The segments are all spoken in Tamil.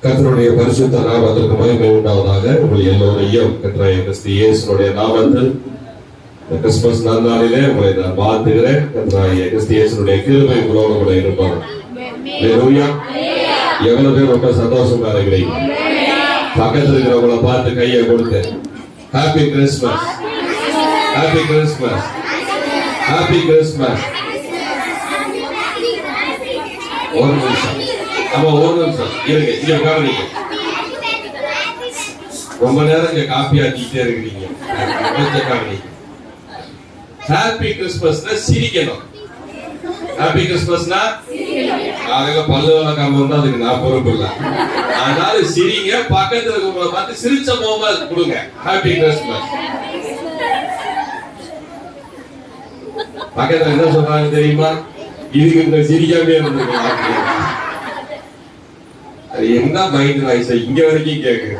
கர்த்தருடைய பரிசுத்த நாமத்திற்கு மகிமை உண்டாவதாக. உங்கள் எல்லோரையும் கர்த்தராகிய கிறிஸ்து இயேசுவினுடைய நாமத்தில் இந்த கிறிஸ்துமஸ் நன்னாளிலே உங்களை நான் வாழ்த்துகிறேன். கர்த்தராகிய கிறிஸ்து இயேசுவினுடைய கிருபை உங்களோடு கூட இருப்பார். ஹல்லேலூயா. எவ்வளவு பேர் ரொம்ப சந்தோஷமா இருக்கிறீங்க? பக்கத்துல இருக்கிறவங்கள பார்த்து கையை கொடுத்து happy Christmas, happy Christmas, happy Christmas. ஒரு நிமிஷம், ஆமா ஒரு நிமிஷம் இருங்க, இங்க கவனிங்க. ரொம்ப நேரம் இங்க காப்பி ஆக்கிட்டே இருக்கிறீங்க. ஹாப்பி கிறிஸ்துமஸ்னா சிரிக்கணும். ஹாப்பி கிறிஸ்துமஸ்னா அதுக்கு பல்லு வளர்க்காம இருந்தா அதுக்கு நான் பொறுப்பு இல்லை. அதனால சிரிங்க. பக்கத்துல இருக்கிறவங்களை பார்த்து சிரிச்ச போக கொடுங்க. Happy Christmas. பக்கத்துல என்ன சொல்றாங்க தெரியுமா? இதுக்கு இந்த சிரிக்காமே இருந்திருக்கலாம். அது என்ன மைண்ட் வாய்ஸ் இங்க வரைக்கும் கேக்குது.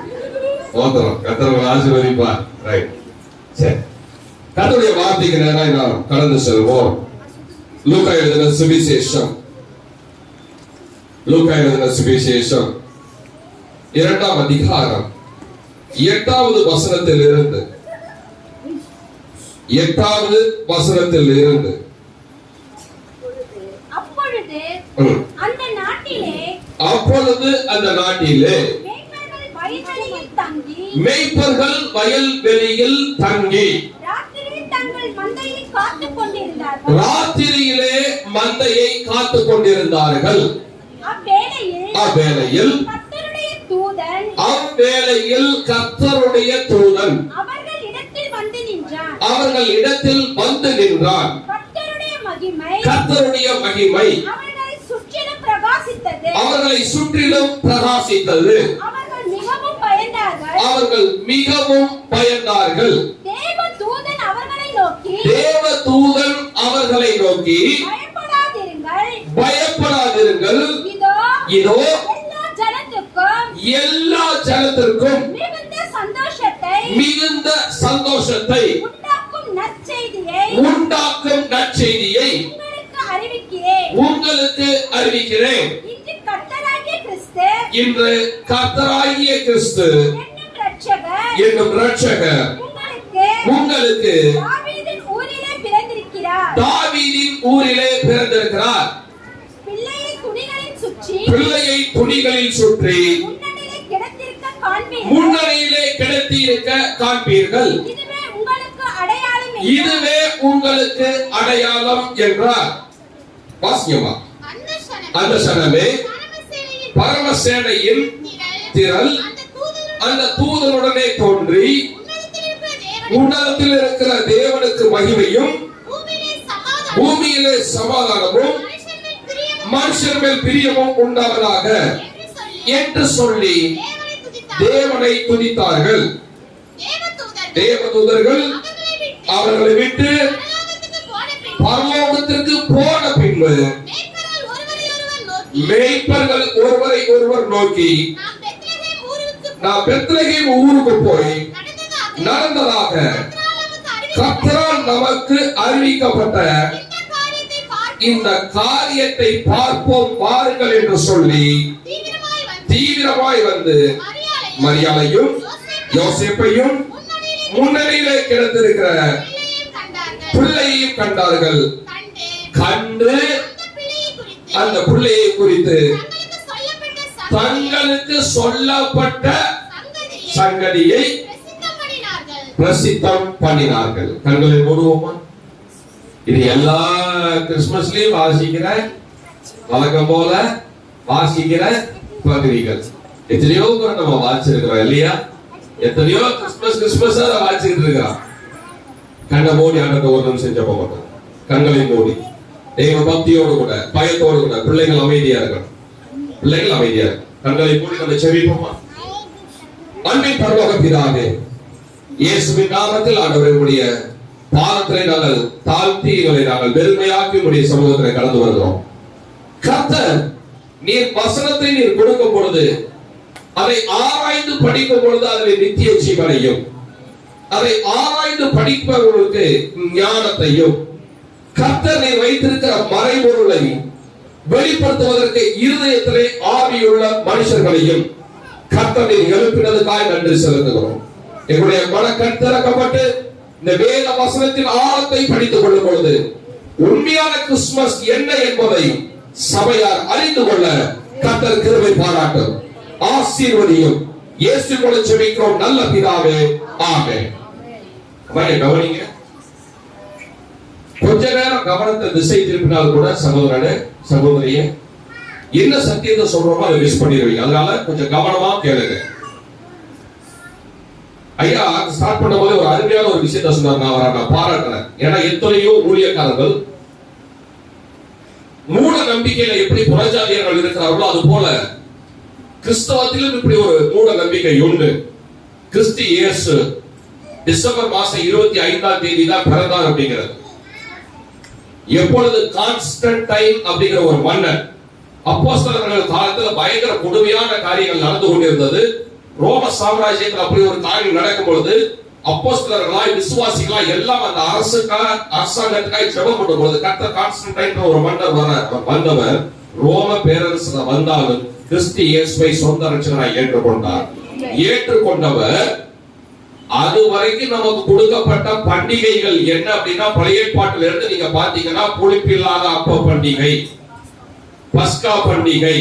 ஓத்தரம் கர்த்தர் ஆசீர்வதிப்பார். ரைட், சரி. கர்த்தருடைய வார்த்தைக்கு நேராக நாம் கடந்து செல்வோம். லூக்கா எழுதின சுவிசேஷம், லூக்கா எழுதின சுவிசேஷம் 2ஆம் அதிகாரம் 8வது வசனத்தில் இருந்து 8வது வசனத்தில் இருந்து அப்பொழுது அந்த நாட்டிலே மேய்ப்பர்கள் வயல்வெளியில் தங்கி ராத்திரியிலே மந்தையை காத்துக் கொண்டிருந்தார்கள். அவ்வேளையில் கர்த்தருடைய தூதன் அவர்கள் இடத்தில் வந்து நின்றான். கர்த்தருடைய மகிமை அவர்களை சுற்றிலும் பிரகாசித்தது. அவர்கள் மிகவும் பயந்தார்கள். தேவதூதன் அவர்களை நோக்கி பயப்படாதிருங்கள், இதோ எல்லா ஜனத்திற்கும் மிகுந்த சந்தோஷத்தை உண்டாக்கும் நற்செய்தியை உங்களுக்கு அறிவிக்கிறேன். இன்று கர்த்தராகிய கிறிஸ்து என்னும் இரட்சகர் உங்களுக்கு தாவீதின் ஊரிலே பிறந்திருக்கிறார். பிள்ளையை துணிகளில் சுற்றி முன்னணியிலே கிடத்தியிருக்க காண்பீர்கள். இதுவே உங்களுக்கு அடையாளம் என்றார். வாசியமா? அந்த சனமே பரமசேனையின் திரள் அந்த தூதனுடனே தோன்றி உன்னதத்தில் இருக்கிற தேவனுக்கு மகிமையும் பூமியிலே சமாதானமும் மனுஷர் மேல் பிரியமும் உண்டாவதாக என்று சொல்லி தேவனை துதித்தார்கள். தேவதூதர்கள் அவர்களை விட்டு பரலோகத்திற்கு போன பின்பு மேய்ப்பர்கள் ஒருவரை ஒருவர் நோக்கி நான் பெத்லகேம் ஊருக்கு போய் நடந்ததாக கர்த்தரால் நமக்கு அறிவிக்கப்பட்ட இந்த காரியத்தை பார்ப்போம் வாருங்கள் என்று சொல்லி தீவிரமாய் வந்து மரியாளையும் யோசேப்பையும் முன்னணியிலே கிடந்திருக்கிற பிள்ளையையும் கண்டார்கள். கண்டு அந்த பிள்ளையை குறித்து தங்களுக்கு சொல்லப்பட்ட சங்கதியை பிரசித்தம் பண்ணினார்கள். கண்களை மூடுவோமா? இது எல்லா கிறிஸ்துமஸ்லயும் வாசிக்கிற வழக்கம் போல வாசிக்கிற பகுதிகள். எத்தனையோ கூட நம்ம வாசிச்சிருக்கிறோம் இல்லையா? எத்தனையோ கிறிஸ்துமஸ் வாசிக்கிட்டு இருக்கிறோம். கண்ணை மூடி ஆண்டத்தை ஒரு நிமிஷம் ஜெபம் பண்ணுவோம். கண்களை மூடி தெய்வ பக்தியோடு கூட பயத்தோடு கூட பிள்ளைகள் அமைதியா இருக்கணும். பிள்ளைகள் அமைதியா இருக்கும். கண்களை மூடி நம்ம ஜெபிப்போமா? அன்பின் பரலோக பிதாவே, இயேசுவின் நாமத்தில் ஆண்டவருடைய பாதத்திலே நாங்கள் தாழ்த்தி எங்களை நாங்கள் பெருமையாக்கி உடைய சமூகத்திலே கலந்து வருகிறோம். கர்த்தர் நீர் வசனத்தை நீர் கொடுக்கும் பொழுது அதை ஆராய்ந்து படிக்கும் பொழுது அதில் நித்திய ஜீவனையும் அதை ஆராய்ந்து படிப்பவர்களுக்கு ஞானத்தையும் கர்த்தர் நீர் வைத்திருக்கிற மறைபொருளை வெளிப்படுத்துவதற்கு இருதயத்திலே ஆவியுள்ள மனுஷர்களையும் கர்த்தரை எழுப்பினதுக்காக நன்றி செலுத்துகிறோம். எங்களுடைய மனக்கண் திறக்கப்பட்டு இந்த வேத வசனத்தின் ஆழத்தை படித்துக் கொள்ளும் பொழுது உண்மையான கிறிஸ்துமஸ் என்ன என்பதையும் சபையார் அறிந்து கொள்ள கர்த்தர் கிருபை பாராட்டும், ஆசீர்வதியும். இயேசு மூலம் ஜெபிக்கிறோம் நல்ல பிதாவே, ஆமென். கவனிங்க, கொஞ்ச நேரம் கவனத்தை திசை திருப்பினால் கூட சகோதரனே சகோதரியே என்ன சத்தியத்தை சொல்றோமோ அதை மிஸ் பண்ணிடுவீங்க. அதனால கொஞ்சம் கவனமா கேளுங்க. ஐயா ஸ்டார்ட் பண்ணும்போது ஒரு அருமையான ஒரு விஷயத்தை சொன்னார், நான் பாராட்டுறேன். ஏன்னா எத்தனையோ ஊழியக்காரர்கள் மூட நம்பிக்கையில எப்படி புறஜாதியர்கள் இருக்கிறார்களோ அது போல கிறிஸ்தவத்திலும் இப்படி ஒரு மூட நம்பிக்கை உண்டு. கிறிஸ்து இயேசு டிசம்பர் மாசம் 25ஆம் தேதி தான் பிறந்தார் அப்படிங்கிறது. எப்பொழுது கான்ஸ்டன்டைன் அப்படிங்கிற ஒரு மன்னர், அப்போஸ்தலர்கள் காலத்துல பயங்கர கொடுமையான காரியங்கள் நடந்து கொண்டிருந்தது. ரோம சாம்ராஜ்யத்தில் அப்படி ஒரு காரியம் நடக்கும் பொழுது அப்போஸ்தலர்களாய் விசுவாசிகளாய் எல்லாம் அந்த அரசாங்கத்துக்காய் ஜெபம் பண்ணும் பொழுது கர்த்தர் கான்ஸ்டன்டைன் ஒரு மன்னர் வந்தவர் ரோம பேரரசுல வந்தாலும் கிறிஸ்து இயேசுவை சொந்த ரட்சகராய் ஏற்றுக்கொண்டார். ஏற்றுக்கொண்டவர் அது வரைக்கும் நமக்கு கொடுக்கப்பட்ட பண்டிகைகள் என்ன அப்படின்னா பழைய ஏற்பாட்டில இருந்து நீங்க பாத்தீங்கன்னா புளிப்பில்லாத அப்ப பண்டிகை, பஸ்கா பண்டிகை,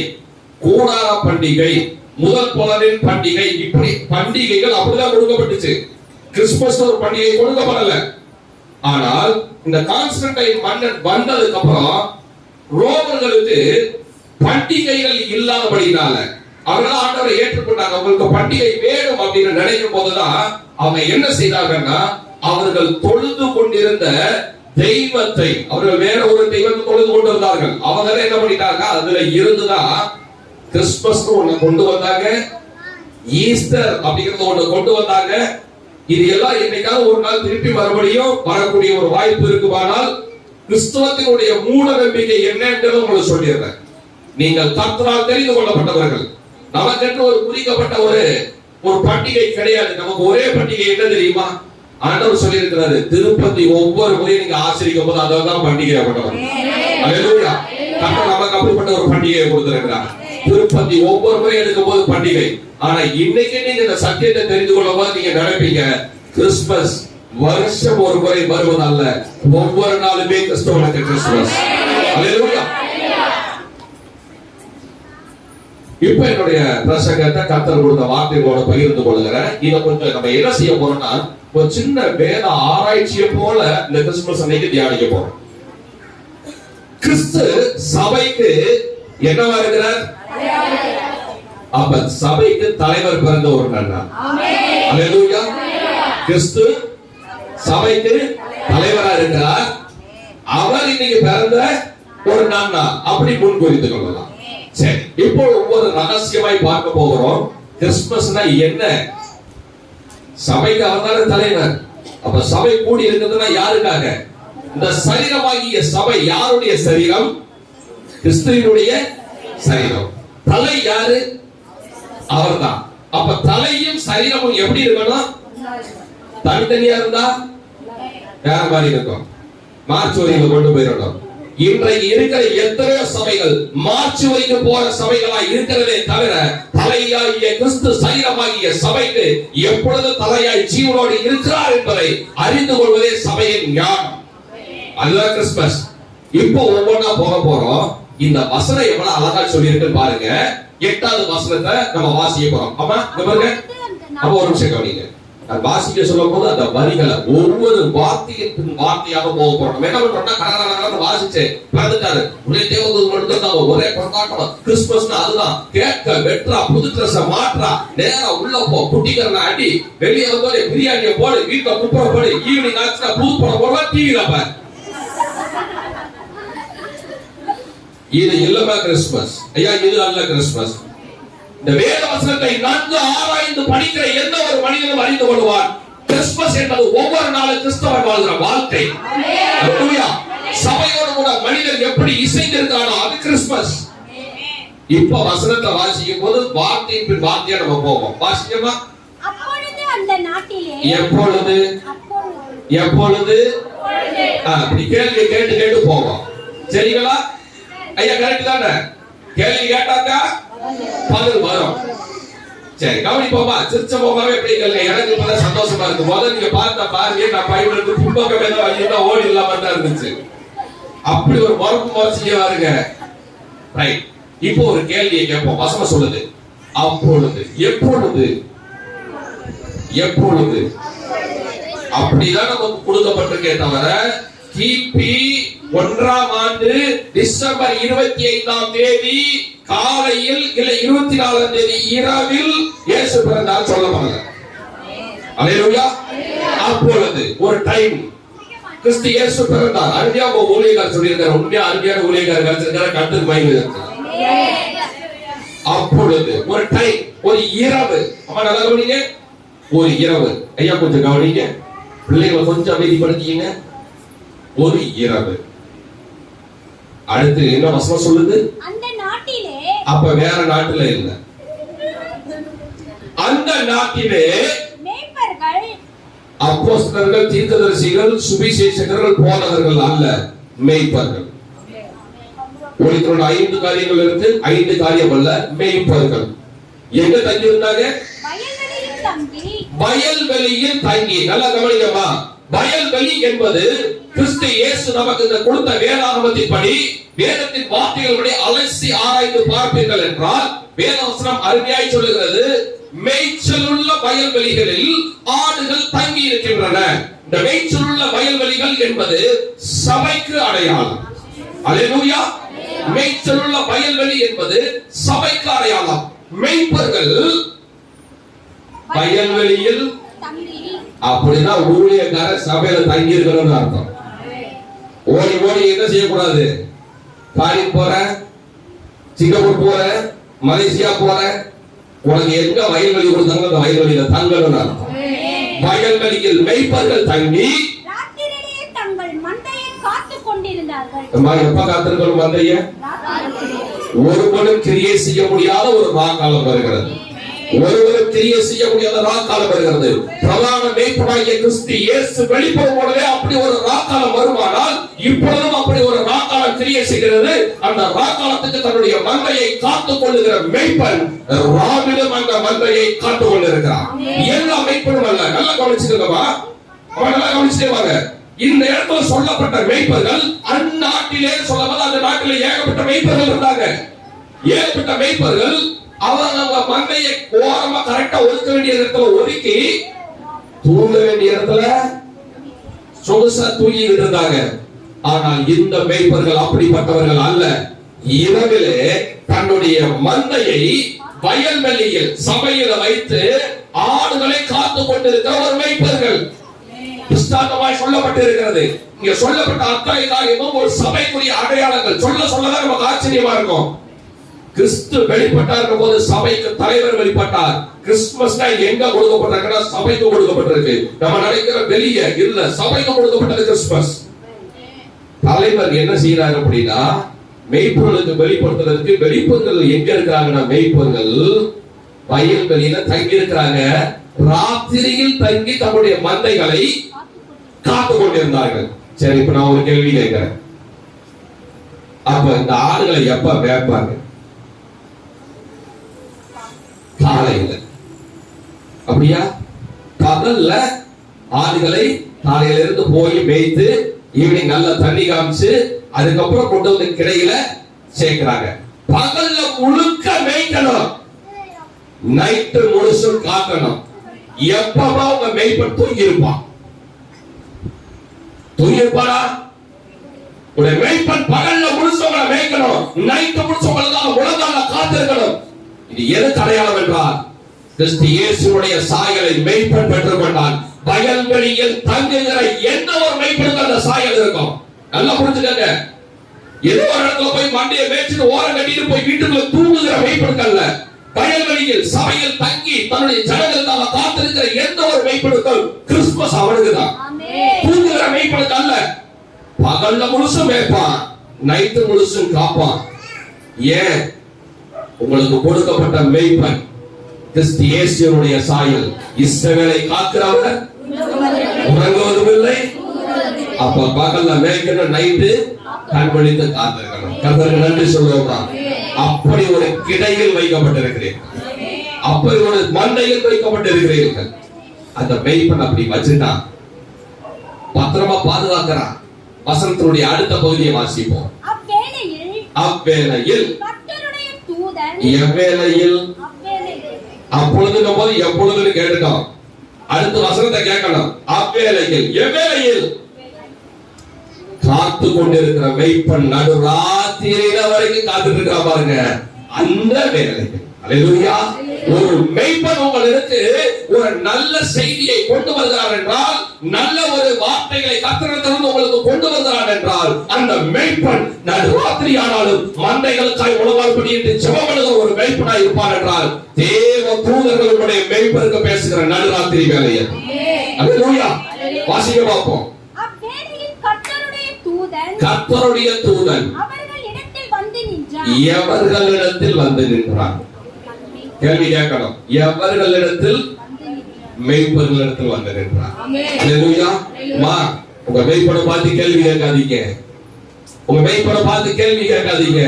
கூடார பண்டிகை, முதல் பலரின் பண்டிகை, இப்படி பண்டிகைகள் அப்படிதான் கொடுக்கப்பட்டுச்சு. கிறிஸ்துமஸ் ஒரு பண்டிகை கொடுக்கப்படல. ஆனால் இந்த கான்ஸ்டன்டைன் மன்னன் வந்ததுக்கு அப்புறம் ரோமர்களுக்கு பண்டிகைகள் இல்லாதபடினால அவர்கள் ஆண்டவரை ஏற்றுக்கொண்டாங்க. அவங்களுக்கு பண்டிகை வேணும் அப்படின்னு நினைக்கும் போதுதான் அவங்க என்ன செய்தாங்கன்னா அவர்கள் தொழுது கொண்டிருந்த தெய்வத்தை அவர்கள் வேற ஒரு தெய்வத்தை தொழுது கொண்டு வந்தார்கள். அவங்க என்ன பண்ணிட்டாங்க, அதுல இருந்துதான் கிறிஸ்துமஸ் ஒண்ணு கொண்டு வந்தாங்க, ஈஸ்டர் அப்படிங்கறது ஒண்ணு கொண்டு வந்தாங்க. இது எல்லாம் என்னைக்காவது ஒரு நாள் திருப்பி மறுபடியும் வரக்கூடிய ஒரு வாய்ப்பு இருக்குமானால் கிறிஸ்துவத்தினுடைய மூட நம்பிக்கை என்னன்றது உங்களுக்கு சொல்லிடுறேன். நீங்கள் கர்த்தரால் தெரிந்து கொள்ளப்பட்டவர்கள். நமக்கென்று ஒரு குறிக்கப்பட்ட ஒரு பண்டிகை கிடையாது. நமக்கு ஒரே பண்டிகை என்ன தெரியுமா? ஆண்டவர் சொல்லி இருக்கிறாரு, திருப்பதி ஒவ்வொரு முறையும் நீங்க ஆச்சரிக்கும் போது அதான் பண்டிகை கொண்டவர். அல்லேலூயா. கர்த்தர் நமக்கு அப்படிப்பட்ட ஒரு பண்டிகையை கொடுத்திருக்கிறார். திருப்பதி ஒவ்வொரு முறையும் எடுக்கும் போது பண்டிகை. ஆனா இன்னைக்கு நீங்க இந்த சத்தியத்தை தெரிந்து கொள்ளும் போது நீங்க நினைப்பீங்க கிறிஸ்துமஸ் வருஷம் ஒரு முறை வருவதல்ல, ஒவ்வொரு நாளுமே கிறிஸ்துவனுக்கு கிறிஸ்துமஸ். அல்லேலூயா. இப்ப என்னுடைய பிரசங்கத்தை கர்த்தர் கொடுத்த வார்த்தைகளோட பகிர்ந்து கொள்கிறேன். இதை கொஞ்சம் நம்ம என்ன செய்ய போறோம்னா ஒரு சின்ன வேத ஆராய்ச்சியை போல இந்த கிறிஸ்துமஸ் அன்னைக்கு தியானிக்க போறோம். கிறிஸ்து சபைக்கு என்னவா இருக்கிறார்? அப்ப சபைக்கு தலைவர் பிறந்த ஒரு நன்னா. அல்லேலூயா. கிறிஸ்து சபைக்கு தலைவரா இருக்கிறார். அவர் இன்னைக்கு பிறந்த ஒரு நன்னா அப்படி முன்குறித்துக் கொள்ளலாம். சரி, இப்போ ஒவ்வொரு ரகசியமாய் பார்க்க போகிறோம். கிறிஸ்துமஸ்னா என்ன? சபைக்கு அவர்தான் தலைவர். அப்ப சபை கூடி இருக்கிறதுனா யாருக்காக? இந்த சரீரமாகிய சபை யாருடைய சரீரம்? கிறிஸ்துவினுடைய சரீரம். தலை யாரு? அவர்தான். அப்ப தலையும் சரீரமும் எப்படி இருக்கணும்? தனித்தனியா இருந்தா வேற மாதிரி இருக்கும். மார்ச் வரைக்கும் கொண்டு போயிடணும். இன்றைக்கு இருக்கிற எத்தனையோ சபைகள் மார்ச் வரைக்கும் போற சபைகளா இருக்கிறதே தவிர தலையாகிய கிறிஸ்து சரீரமாகிய சபைக்கு எப்பொழுது தலையாய் ஜீவனோடு இருக்கிறார் என்பதை அறிந்து கொள்வதே சபையின் ஞானம். அதுதான் கிறிஸ்துமஸ். இப்போ ஒவ்வொன்னா போக போறோம். இந்த வசனம் எவ்வளவு அழகா சொல்லி இருக்கு பாருங்க. 8வது வசனத்தை நம்ம வாசிக்க போறோம். ஆமா, இங்க பாருங்க. அப்ப ஒரு நிமிஷம் கவனிங்க. நான் வாசிக்க சொல்லும் போது அந்த வரிகளை ஒவ்வொரு வார்த்தையின் வார்த்தையாக போக போறோம். என்ன பண்றோம்னா கரகரகரன்னு வாசிச்சு பிறந்துட்டாரு. ஒரே தேவதூதன் ஒரே கொண்டாட்டம். கிறிஸ்துமஸ்னா அதுதான். கேட்க வெற்றா, புது ட்ரெஸ் மாற்றா, நேரா உள்ள போ, குட்டிக்கிறன அடி, வெளியே வந்து பிரியாணியை போடு, வீட்டுல குப்பரை போடு, ஈவினிங் ஆச்சுன்னா புது படம் போடுவா, டிவியில பாரு. இது இல்லமா கிறிஸ்துமஸ்? ஐயா, இது அல்ல கிறிஸ்துமஸ். இந்த வேத வசனத்தை நன்கு ஆராய்ந்து படிக்கிற எந்த ஒரு மனிதனும் அறிந்து கொள்வான். கிறிஸ்துமஸ் என்பது ஒவ்வொரு நாளும் கிறிஸ்தவன் வாழ்கிற வாழ்க்கை. அல்லேலூயா. சபையோடு கூட மனிதன் எப்படி இசைந்திருக்கானோ அது கிறிஸ்துமஸ். இப்ப வசனத்தை வாசிக்கும் போது வார்த்தையின் பின் வார்த்தையா நம்ம போவோம். வாசிக்கமா? அப்பொழுது அந்த நாட்டிலே எப்பொழுது எப்பொழுது அப்படி கேள்வி கேட்டு கேட்டு போவோம். சரிங்களா? ஐயா, கரெக்ட் தானே? கேள்வி கேட்டாக்கா பதில் வரும். சரி கவனிப்போமா, சிரிச்ச முகமே எப்படி இல்லைங்க, எனக்கு இப்பதான் சந்தோஷமா இருக்கு. முதல்ல நீங்க பார்த்த பாருங்க, நான் பைபிளுக்கு பின்பக்கம் ஏதோ ஐயோ ஓடி இல்லாம தான் இருந்துச்சு. அப்படி ஒரு மறுப்பு முறைச்சிக்க பாருங்க. ரைட், இப்போ ஒரு கேள்வியை கேட்போம். வசனம் சொல்லுது அப்பொழுது, எப்பொழுது, எப்பொழுது அப்படிதான் நமக்கு கொடுக்கப்பட்டிருக்கே தவிர கிபி 1ஆம் ஆண்டு டிசம்பர் 25ஆம் தேதி காலையில் இல்ல 24ஆம் தேதி இரவில் இயேசு பிறந்தார் சொல்லப்படல. அல்லேலூயா. அப்பொழுது ஒரு டைம் கிறிஸ்து இயேசு பிறந்தார். அருமையா ஊழியக்காரர் சொல்லியிருக்காரு, உண்மையா அருமையான ஊழியக்காரர் கிடைச்சிருக்காரு, கர்த்தருக்கு மகிமை இருக்கு. அப்பொழுது ஒரு டைம், ஒரு இரவு. அம்மா நல்லா கவனிங்க, ஒரு இரவு. ஐயா கொஞ்சம் கவனிங்க, பிள்ளைகளை கொஞ்சம் அமைதிப்படுத்திங்க. ஒரு இரவு. அடுத்து என்ன வசனம் சொல்லுது? அந்த நாட்டிலே, அப்ப வேற நாட்டுல இல்ல, அந்த நாட்டிலே மேய்ப்பர்கள், அப்போஸ்தலர்கள், தீர்க்கதரிசிகள், சுவிசேஷகர்கள், போதகர்கள் அல்ல, மேய்ப்பர்கள். ஒளித்தோட 5 காரியங்கள் இருக்கு, 5 காரியம் அல்ல, மேய்ப்பர்கள். எங்க தங்கி இருந்தாங்க? வயல்வெளியில் தங்கி. வயல்வெளியில் தங்கி. நல்லா கவனிக்கமா, வயல்வெளி என்பது கிறிஸ்து இயேசு நமக்கு கொடுத்த வேதாகமத்தின்படி, வேதத்தின் வார்த்தைகளுடைய அலசி ஆராய்ந்து பார்ப்பீர்கள் என்றால், வேதவசனம் அருமையாய் சொல்லுகிறது, மேய்ச்சலுள்ள வயல்வெளிகளில் ஆடுகள் தங்கி இருக்கின்றன. இந்த மேய்ச்சலுள்ள வயல்வெளிகள் என்பது சபைக்கு அடையாளம். அல்லேலூயா. மேய்ச்சலுள்ள வயல்வெளி என்பது சபைக்கு அடையாளம். மேய்ப்பர்கள் வயல்வெளியில் தங்கி. அப்படின்னா ஊழியக்கார சபையில தங்கி இருக்கணும்னு அர்த்தம். ஓடி ஓடி என்ன செய்யக்கூடாது? பாரின் போற, சிங்கப்பூர் போற, மலேசியா போற, உனக்கு எங்க வயல்வெளி கொடுத்தாங்க அந்த வயல்வெளியில தங்கணும்னு அர்த்தம். வயல்வெளியில் மேய்ப்பர்கள் தங்கி ராத்திரியிலே தங்கள் மந்தையை காத்துக் கொண்டிருந்தார்கள். எப்ப காத்திருக்கணும் மந்தைய? ஒருவனும் கிரியை செய்ய முடியாத ஒரு ராக்காலம் வருகிறது. ஒருவரும் கிரியை செய்ய முடியாத ராக்காலம் வருகிறது. பிரதான மேய்ப்பனாகிய கிறிஸ்து இயேசு வெளிப்படும் பொழுதே அப்படி ஒரு ராக்காலம் வருமானால், இப்பொழுதும் அப்படி ஒரு ராக்காலம் கிரியை செய்கிறது. அந்த ராக்காலத்துக்கு தன்னுடைய மந்தையை காத்துக் கொள்ளுகிற மேய்ப்பன் ராவிலும் அந்த மந்தையை காத்துக் கொண்டிருக்கிறார். எல்லா மேய்ப்பனும் அல்ல. நல்லா கவனிச்சுக்கோமா, அவன் நல்லா கவனிச்சுவாங்க. இந்த இடத்துல சொல்லப்பட்ட மேய்ப்பர்கள் அந்நாட்டிலே சொல்லப்பட்ட, அந்த நாட்டிலே ஏகப்பட்ட மேய்ப்பர்கள் இருந்தாங்க. ஏகப்பட்ட மேய்ப்பர்கள் அவங்க மந்தையை ஓரமா கரெக்டா ஒதுக்க வேண்டிய இடத்துல ஒதுக்கி, தூங்க வேண்டிய இடத்துல சொகுசா தூங்கிட்டு இருந்தாங்க. ஆனால் இந்த மேய்ப்பர்கள் அப்படிப்பட்டவர்கள் அல்ல. இரவிலே தன்னுடைய மந்தையை வயல்வெளியில் சபையில வைத்து ஆடுகளை காத்து கொண்டிருக்கிற ஒரு மேய்ப்பர்கள். புஸ்தகமாய் சொல்லப்பட்டிருக்கிறது. இங்க சொல்லப்பட்ட அத்தனை காரியமும் ஒரு சபைக்குரிய அடையாளங்கள். சொல்லதான் நமக்கு ஆச்சரியமா இருக்கும். கிறிஸ்து வெளிப்பட்டார் போது சபைக்கு தலைவர் வெளிப்பட்டார். கிறிஸ்துமஸ்னா எங்க கொடுக்கப்பட்டிருக்குன்னா சபைக்கு கொடுக்கப்பட்டிருக்கு. நம்ம நினைக்கிற வெளியே இல்ல, சபைக்கு கொடுக்கப்பட்டது கிறிஸ்துமஸ். தலைவர் என்ன செய்யறாரு அப்படின்னா, மெய்ப்பொருளுக்கு வெளிப்படுத்துறதுக்கு வெளிப்பொருள் எங்க இருக்கிறாங்கன்னா, மெய்ப்பொருள் வயல்வெளியில தங்கி இருக்கிறாங்க. ராத்திரியில் தங்கி தன்னுடைய மந்தைகளை காத்து கொண்டிருந்தார்கள். சரி, இப்ப நான் ஒரு கேள்வி கேட்கிறேன். அப்ப இந்த ஆடுகளை எப்ப மேய்ப்பாங்க? காலையில. அப்படியா? பகல்ல ஆடுகளை காலையில இருந்து போய் மேய்த்து ஈவினிங் நல்ல தண்ணி காமிச்சு அதுக்கப்புறம் கொண்டு வந்து கிடையில சேர்க்கிறாங்க. பகல்ல முழுக்க மேய்க்கணும், நைட்டு முழுசும் காக்கணும். எப்பவா உங்க மேய்ப்பன் தூங்கி இருப்பான்? தூங்கி இருப்பாரா? உடைய மேய்ப்பன் பகல்ல முழுசவங்களை மேய்க்கணும், நைட்டு முழுசவங்களை உலகால காத்திருக்கணும். இது எதுக்கு அடையாளம் என்றால், கிறிஸ்து இயேசுவுடைய சாயலை மேய்ப்பன் பெற்றுக் கொண்டான். வயல்வெளியில் தங்குகிற எந்த ஒரு மேய்ப்பனுக்கு அந்த சாயல் இருக்கும். நல்லா புரிஞ்சுக்கங்க. ஏதோ ஒரு இடத்துல போய் மண்டையை மேய்ச்சிட்டு ஓரம் கட்டிட்டு போய் வீட்டுக்குள்ள தூங்குகிற மேய்ப்பனுக்கு அல்ல, வயல்வெளியில் சபையில் தங்கி தன்னுடைய ஜனங்களுக்காக காத்திருக்கிற எந்த ஒரு மேய்ப்பனுக்கும் கிறிஸ்துமஸ் அவனுக்குதான். தூங்குகிற மேய்ப்பனுக்கு அல்ல. பகல்ல முழுசும் மேய்ப்பான், நைட்டு முழுசும் காப்பான். ஏன்? உங்களுக்கு கொடுக்கப்பட்ட மேய்ப்பன் கிறிஸ்து இயேசுவுடைய சாயல். இஸ்ரவேலை காக்கிறவர் உறங்குவதும் இல்லை. அப்ப பகல்ல மேய்க்கணும், நைட்டு கண் விழித்து காத்திருக்கணும். கர்த்தருக்கு நன்றி சொல்லுவோம். அப்படி ஒரு கிடையில் வைக்கப்பட்டிருக்கிறேன். அப்ப இவருடைய மந்தையில் வைக்கப்பட்டிருக்கிறீர்கள். அந்த மேய்ப்பன் அப்படி வச்சுட்டான், பத்திரமா பாதுகாக்கிறான். வசனத்தினுடைய அடுத்த பகுதியை வாசிப்போம். அவ்வேளையில் கர்த்தருடைய தூதன் எவ்வேளையில் அப்பொழுதுங்கும் போது எப்பொழுதுன்னு கேட்டுட்டோம். அடுத்த வசனத்தை கேட்கணும். அவ்வேளையில் எவ்வேளையில் காத்து கொண்டிருக்கிற மேய்ப்பன் நடுராத்திரியில வரைக்கும் காத்துட்டு இருக்கா பாருங்க. அந்த வேளையில் அல்லேலூயா, ஒரு மேய்ப்பன் உங்களுக்கு ஒரு நல்ல செய்தியை கொண்டு வருகிறார் என்றால், நல்ல ஒரு வார்த்தைகளை கர்த்தரிடமிருந்து உங்களுக்கு கொண்டு வருகிறார் என்றால், அந்த மேய்ப்பன் நடுராத்திரி ஆனாலும் மந்தைகளுக்காய் உழவார்படி என்று ஜெபப்படுகிற ஒரு மேய்ப்பனாய் இருப்பார் என்றால், தேவ தூதர்களுடைய மேய்ப்பருக்கு பேசுகிற நடுராத்திரி வேளையில். அல்லேலூயா, வாசிக்க பார்ப்போம். கர்த்தருடைய தூதன் எவர்களிடத்தில் வந்து நின்றார்? கேள்வி கேட்கணும். எவர்களிடத்தில்? மேய்ப்பர்களிடத்தில் வந்து நின்றார். அல்லேலூயா. உங்க மேய்ப்பனை பார்த்து கேள்வி கேட்காதீங்க. உங்க மேய்ப்பனை பார்த்து கேள்வி கேட்காதீங்க.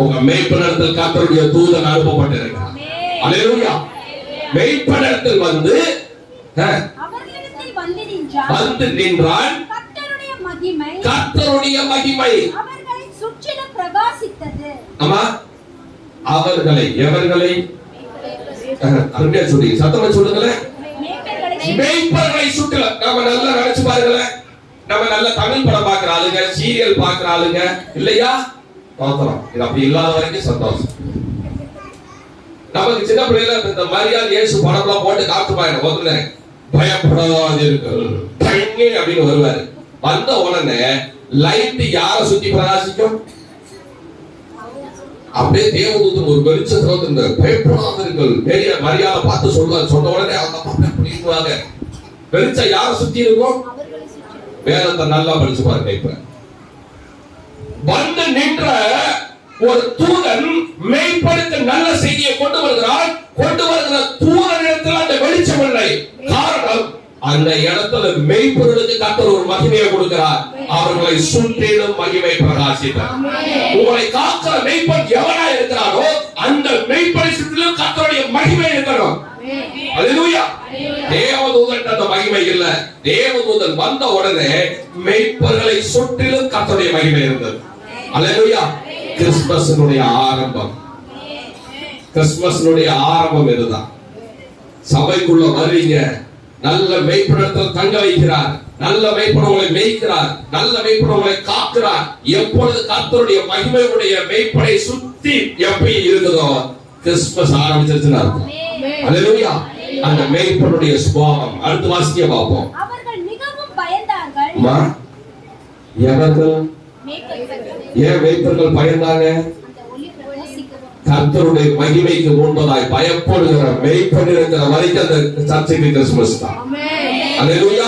உங்க மேய்ப்பனிடத்தில் கர்த்தருடைய தூதன் அனுப்பப்பட்டிருக்கிறார். அல்லேலூயா. மேய்ப்பனிடத்தில் வந்து நின்றான். கர்த்தருடைய மகிமை அவர்களை சுற்றிலும் பிரகாசித்தது. ஆமா, அவர்களை எவர்களை அருமையா சொல்லி சத்தமா சொல்லுங்களேன். மேய்ப்பர்களை சுற்றிலும். நம்ம நல்லா நினைச்சு பாருங்களேன். நம்ம நல்ல தமிழ் படம் பார்க்கிற ஆளுங்க, சீரியல் பார்க்கிற ஆளுங்க இல்லையா, பாக்குறோம். இது அப்படி இல்லாத வரைக்கும் சந்தோஷம். நமக்கு சின்ன பிள்ளைல இந்த மரியாதை இயேசு படம்லாம் போட்டு காத்து பாருங்க, முதல்ல பயப்படாதீர்கள் அப்படின்னு வருவாரு. வந்த உடனே லைட் யார சுத்தி பிரகாசிக்கும்? அப்படியே தேவதூதன் ஒரு வெளிச்சத்துல வந்து பயப்படாதீர்கள் மரியாதை பார்த்து சொல்லுவாங்க. சொன்ன உடனே அவங்க புரியுவாங்க. வெளிச்சம் யார சுத்தி இருக்கும்? வேதத்தை நல்லா படிச்சு பாருங்க. இப்ப வந்து நின்ற ஒரு தூதன் மேய்ப்பனுக்கு நல்ல செய்தியை கொண்டு வருகிறார். கொண்டு வருகிற தூதனிடத்தில் அந்த வெளிச்சம் இல்லை. காரணம், அந்த இடத்துல மேய்ப்பொருளுக்கு கர்த்தர் ஒரு மகிமையை கொடுக்கிறார். அவர்களை சுற்றிலும் மகிமை பிரகாசித்தார். உங்களை காக்கிற மேய்ப்பன் எவனா இருக்கிறாரோ அந்த மேய்ப்பனை சுற்றிலும் கர்த்தருடைய மகிமை இருக்கணும். அல்லேலூயா. தேவதூதன் அந்த மகிமை இல்ல. தேவதூதன் வந்த உடனே மேய்ப்பர்களை சுற்றிலும் கர்த்தருடைய மகிமை இருந்தது. அல்லேலூயா. கிறிஸ்துமஸ்னுடைய ஆரம்பம். கிறிஸ்துமஸ்னுடைய ஆரம்பம் இதுதான். சபைக்குள்ள வர்றீங்க, நல்ல மேய்ப்பனிடத்தில் தங்க வைக்கிறார். நல்ல மேய்ப்பன் உங்களை மேய்க்கிறார். நல்ல மேய்ப்பன் உங்களை காக்கிறார். எப்பொழுது கர்த்தருடைய மகிமையுடைய மேய்ப்பனை சுத்தி எப்படி இருக்குதோ கிறிஸ்துமஸ் ஆரம்பிச்சிருச்சுன்னு அர்த்தம். அல்லேலூயா. அந்த மேய்ப்பனுடைய சுபாவம் அடுத்து வாசிக்க பார்ப்போம். அவர்கள் மிகவும் பயந்தார்கள். எவர்கள்? ஏன் மேய்ப்பர்கள் பயந்தாங்க? கர்த்தருடைய மகிமைக்கு முன்பதாய் பயப்படுகிற மேய்ப்பன் இருக்கிற வரைக்கும் அந்த சர்ச்சைக்கு கிறிஸ்துமஸ் தான். அல்லேலூயா.